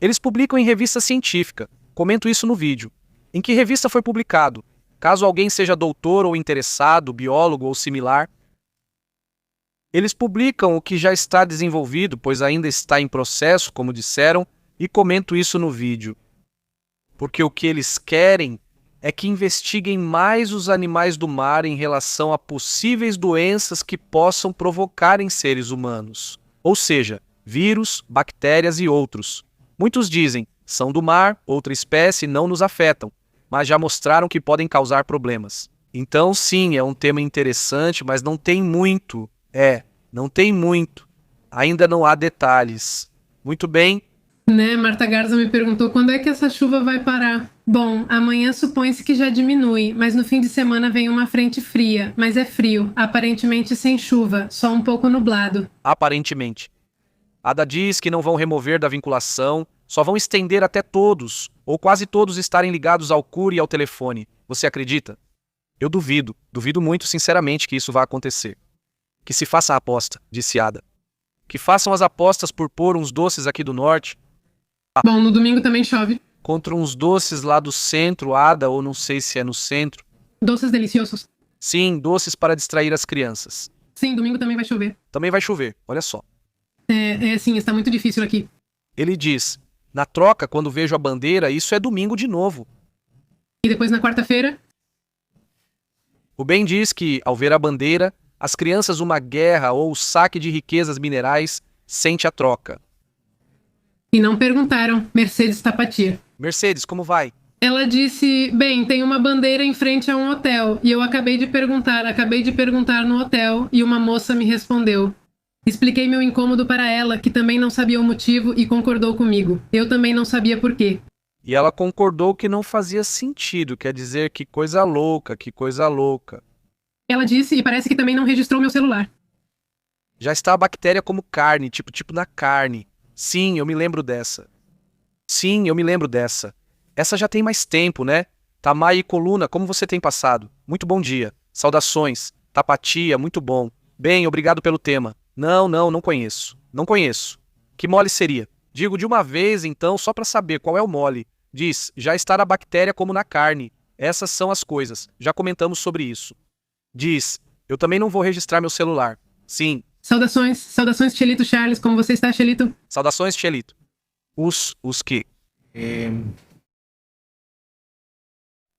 Eles publicam em revista científica. Comento isso no vídeo. Em que revista foi publicado? Caso alguém seja doutor ou interessado, biólogo ou similar. Eles publicam o que já está desenvolvido, pois ainda está em processo, como disseram, e comento isso no vídeo. Porque o que eles querem é que investiguem mais os animais do mar em relação a possíveis doenças que possam provocar em seres humanos. Ou seja, vírus, bactérias e outros. Muitos dizem, são do mar, outra espécie, não nos afetam, mas já mostraram que podem causar problemas. Então sim, é um tema interessante, mas não tem muito. Não tem muito. Ainda não há detalhes. Muito bem. Né, Marta Garza me perguntou quando é que essa chuva vai parar. Bom, amanhã supõe-se que já diminui, mas no fim de semana vem uma frente fria, mas é frio, aparentemente sem chuva, só um pouco nublado. Aparentemente. Ada diz que não vão remover da vinculação, só vão estender até todos, ou quase todos estarem ligados ao CUR e ao telefone. Você acredita? Eu duvido muito sinceramente que isso vá acontecer. Que se faça a aposta, disse Ada. Que façam as apostas por pôr uns doces aqui do norte. Bom, no domingo também chove. Contra uns doces lá do centro, Ada, ou não sei se é no centro. Doces deliciosos. Sim, doces para distrair as crianças. Sim, domingo também vai chover. Também vai chover, olha só. Sim, está muito difícil aqui. Ele diz, na troca, quando vejo a bandeira, isso é domingo de novo. E depois na quarta-feira, O Ben diz que, ao ver a bandeira, as crianças uma guerra ou saque de riquezas minerais sente a troca. e não perguntaram, Mercedes Tapatia. Mercedes, como vai? Ela disse, bem, tem uma bandeira em frente a um hotel, e eu acabei de perguntar no hotel, e uma moça me respondeu. Expliquei meu incômodo para ela, que também não sabia o motivo e concordou comigo. Eu também não sabia por quê. E ela concordou que não fazia sentido, quer dizer, que coisa louca, que coisa louca. Ela disse, e parece que também não registrou meu celular. Já está a bactéria como carne, tipo na carne. Sim, eu me lembro dessa. Sim, eu me lembro dessa. Essa já tem mais tempo, né? Tamai e Coluna, como você tem passado? Muito bom dia. Saudações. Tapatia, muito bom. Bem, obrigado pelo tema. Não conheço. Não conheço. Que mole seria? Digo de uma vez, então, só para saber qual é o mole. Diz, já está a bactéria como na carne. Essas são as coisas. Já comentamos sobre isso. Diz, eu também não vou registrar meu celular. Sim. Saudações, Chelito Charles, como você está, Chelito? Saudações, Chelito. Os que...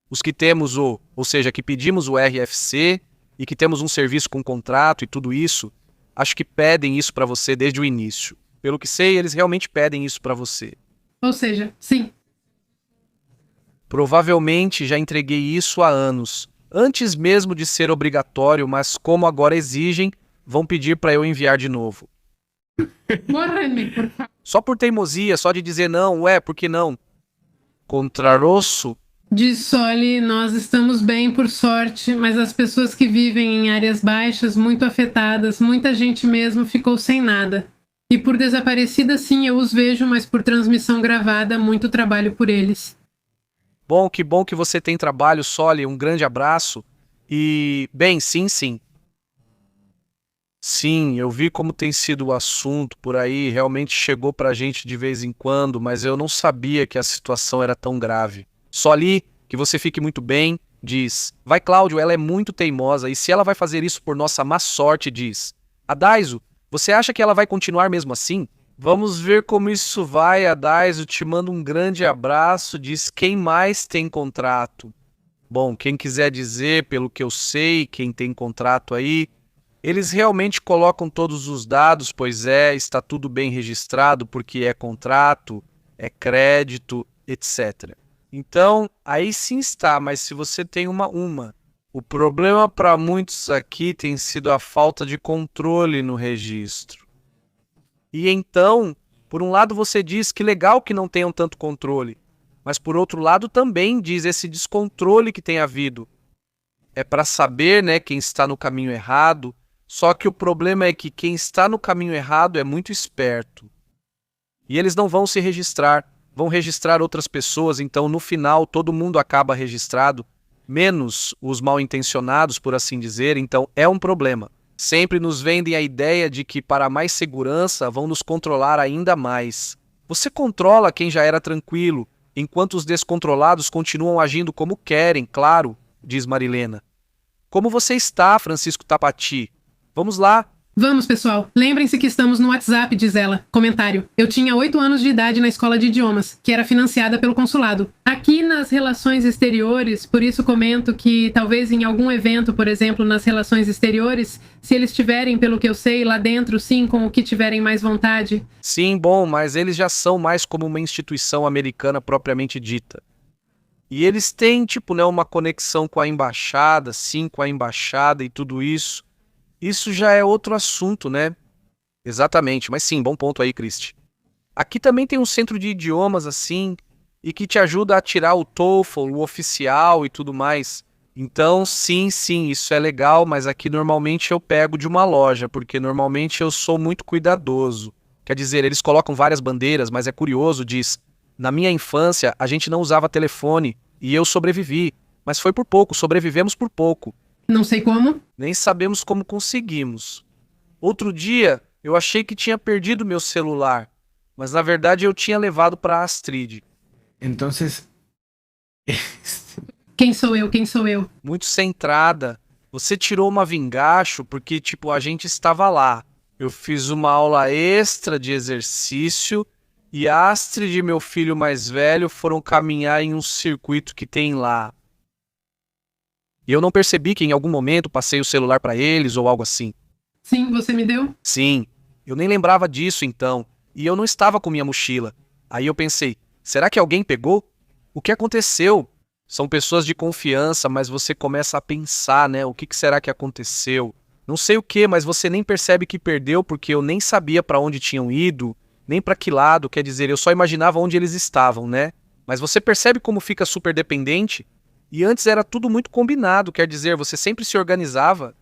Os que temos ou seja, que pedimos o RFC e que temos um serviço com contrato e tudo isso, acho que pedem isso para você desde o início. Pelo que sei, eles realmente pedem isso para você. Ou seja, sim. Provavelmente já entreguei isso há anos, antes mesmo de ser obrigatório, mas como agora exigem, vão pedir para eu enviar de novo. Bórrame, por favor. Só por teimosia, só de dizer não, ué, por que não? Contrarosso? Diz Soli, nós estamos bem por sorte, mas as pessoas que vivem em áreas baixas, muito afetadas, muita gente mesmo ficou sem nada. E por desaparecida sim eu os vejo, mas por transmissão gravada, muito trabalho por eles. Bom que você tem trabalho, Soli, um grande abraço. E, bem, sim. Sim, eu vi como tem sido o assunto por aí, realmente chegou pra gente de vez em quando, mas eu não sabia que a situação era tão grave. Soli, que você fique muito bem, diz. Vai, Cláudio, ela é muito teimosa, e se ela vai fazer isso por nossa má sorte, diz. Adaiso, você acha que ela vai continuar mesmo assim? Vamos ver como isso vai, Adaiso, te mando um grande abraço, diz quem mais tem contrato. Bom, quem quiser dizer, pelo que eu sei, quem tem contrato aí, eles realmente colocam todos os dados, pois está tudo bem registrado, porque é contrato, é crédito, etc. Então, aí sim está, mas se você tem uma. O problema para muitos aqui tem sido a falta de controle no registro. E então, por um lado você diz que legal que não tenham tanto controle, mas por outro lado também diz esse descontrole que tem havido. É para saber, né, quem está no caminho errado, só que o problema é que quem está no caminho errado é muito esperto. E eles não vão se registrar. Vão registrar outras pessoas, então no final todo mundo acaba registrado, menos os mal intencionados, por assim dizer, então é um problema. Sempre nos vendem a ideia de que para mais segurança vão nos controlar ainda mais. Você controla quem já era tranquilo, enquanto os descontrolados continuam agindo como querem, claro, diz Marilena. Como você está, Francisco Tapati? Vamos lá. Vamos, pessoal. Lembrem-se que estamos no WhatsApp, diz ela. Comentário. Eu tinha 8 anos de idade na escola de idiomas, que era financiada pelo consulado. Aqui nas relações exteriores, por isso comento que talvez em algum evento, por exemplo, nas relações exteriores, se eles tiverem, pelo que eu sei, lá dentro, sim, com o que tiverem mais vontade. Sim, bom, mas eles já são mais como uma instituição americana propriamente dita. E eles têm, uma conexão com a embaixada, sim, com a embaixada e tudo isso. Isso já é outro assunto, né? Exatamente, mas sim, bom ponto aí, Cristi. Aqui também tem um centro de idiomas, assim, e que te ajuda a tirar o TOEFL, o oficial e tudo mais. Então, sim, isso é legal, mas aqui normalmente eu pego de uma loja, porque normalmente eu sou muito cuidadoso. Quer dizer, eles colocam várias bandeiras, mas é curioso, diz. Na minha infância, a gente não usava telefone, e eu sobrevivi. Mas foi por pouco, sobrevivemos por pouco. Não sei como. Nem sabemos como conseguimos. Outro dia, eu achei que tinha perdido meu celular. mas na verdade eu tinha levado pra Astrid. Entonces, Quem sou eu? Quem sou eu? Muito centrada. Você tirou uma vingacho porque, tipo, a gente estava lá. Eu fiz uma aula extra de exercício e Astrid e meu filho mais velho foram caminhar em um circuito que tem lá. E eu não percebi que em algum momento passei o celular pra eles ou algo assim. Sim, você me deu? Sim, eu nem lembrava disso então. E eu não estava com minha mochila. Aí eu pensei, será que alguém pegou? O que aconteceu? São pessoas de confiança, mas você começa a pensar, né? O que será que aconteceu? Não sei o que, mas você nem percebe que perdeu porque eu nem sabia pra onde tinham ido, nem pra que lado, quer dizer, eu só imaginava onde eles estavam, né? Mas você percebe como fica super dependente? E antes era tudo muito combinado, quer dizer, você sempre se organizava.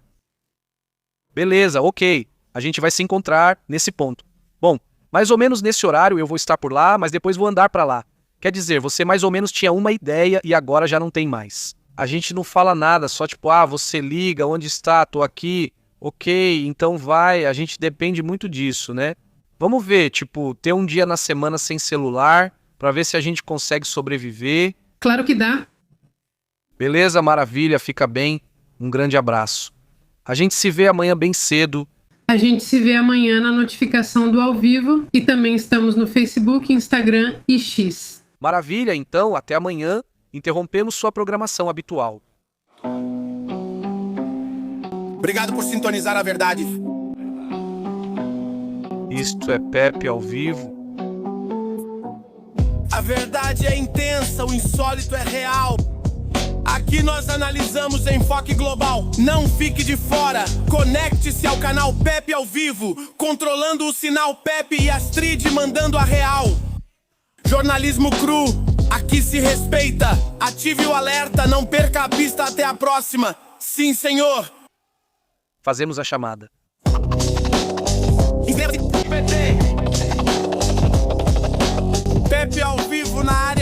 Beleza, ok, a gente vai se encontrar nesse ponto. Bom, mais ou menos nesse horário eu vou estar por lá, mas depois vou andar pra lá. Quer dizer, você mais ou menos tinha uma ideia e agora já não tem mais. A gente não fala nada, só tipo, você liga, onde está? Tô aqui. Ok, então vai, a gente depende muito disso, né? Vamos ver, tipo, ter um dia na semana sem celular, pra ver se a gente consegue sobreviver. Claro que dá. Beleza, maravilha, fica bem. Um grande abraço. A gente se vê amanhã bem cedo. A gente se vê amanhã na notificação do ao vivo e também estamos no Facebook, Instagram e X. Maravilha, então, até amanhã. Interrompemos sua programação habitual. Obrigado por sintonizar a verdade. Isto é Pepe ao vivo. A verdade é intensa, o insólito é real. Aqui nós analisamos enfoque global. Não fique de fora. Conecte-se ao canal Pepe ao vivo, controlando o sinal Pepe e Astrid mandando a real. Jornalismo cru, aqui se respeita. Ative o alerta, não perca a pista. Até a próxima. Sim, senhor. Fazemos a chamada. Pepe ao vivo na área.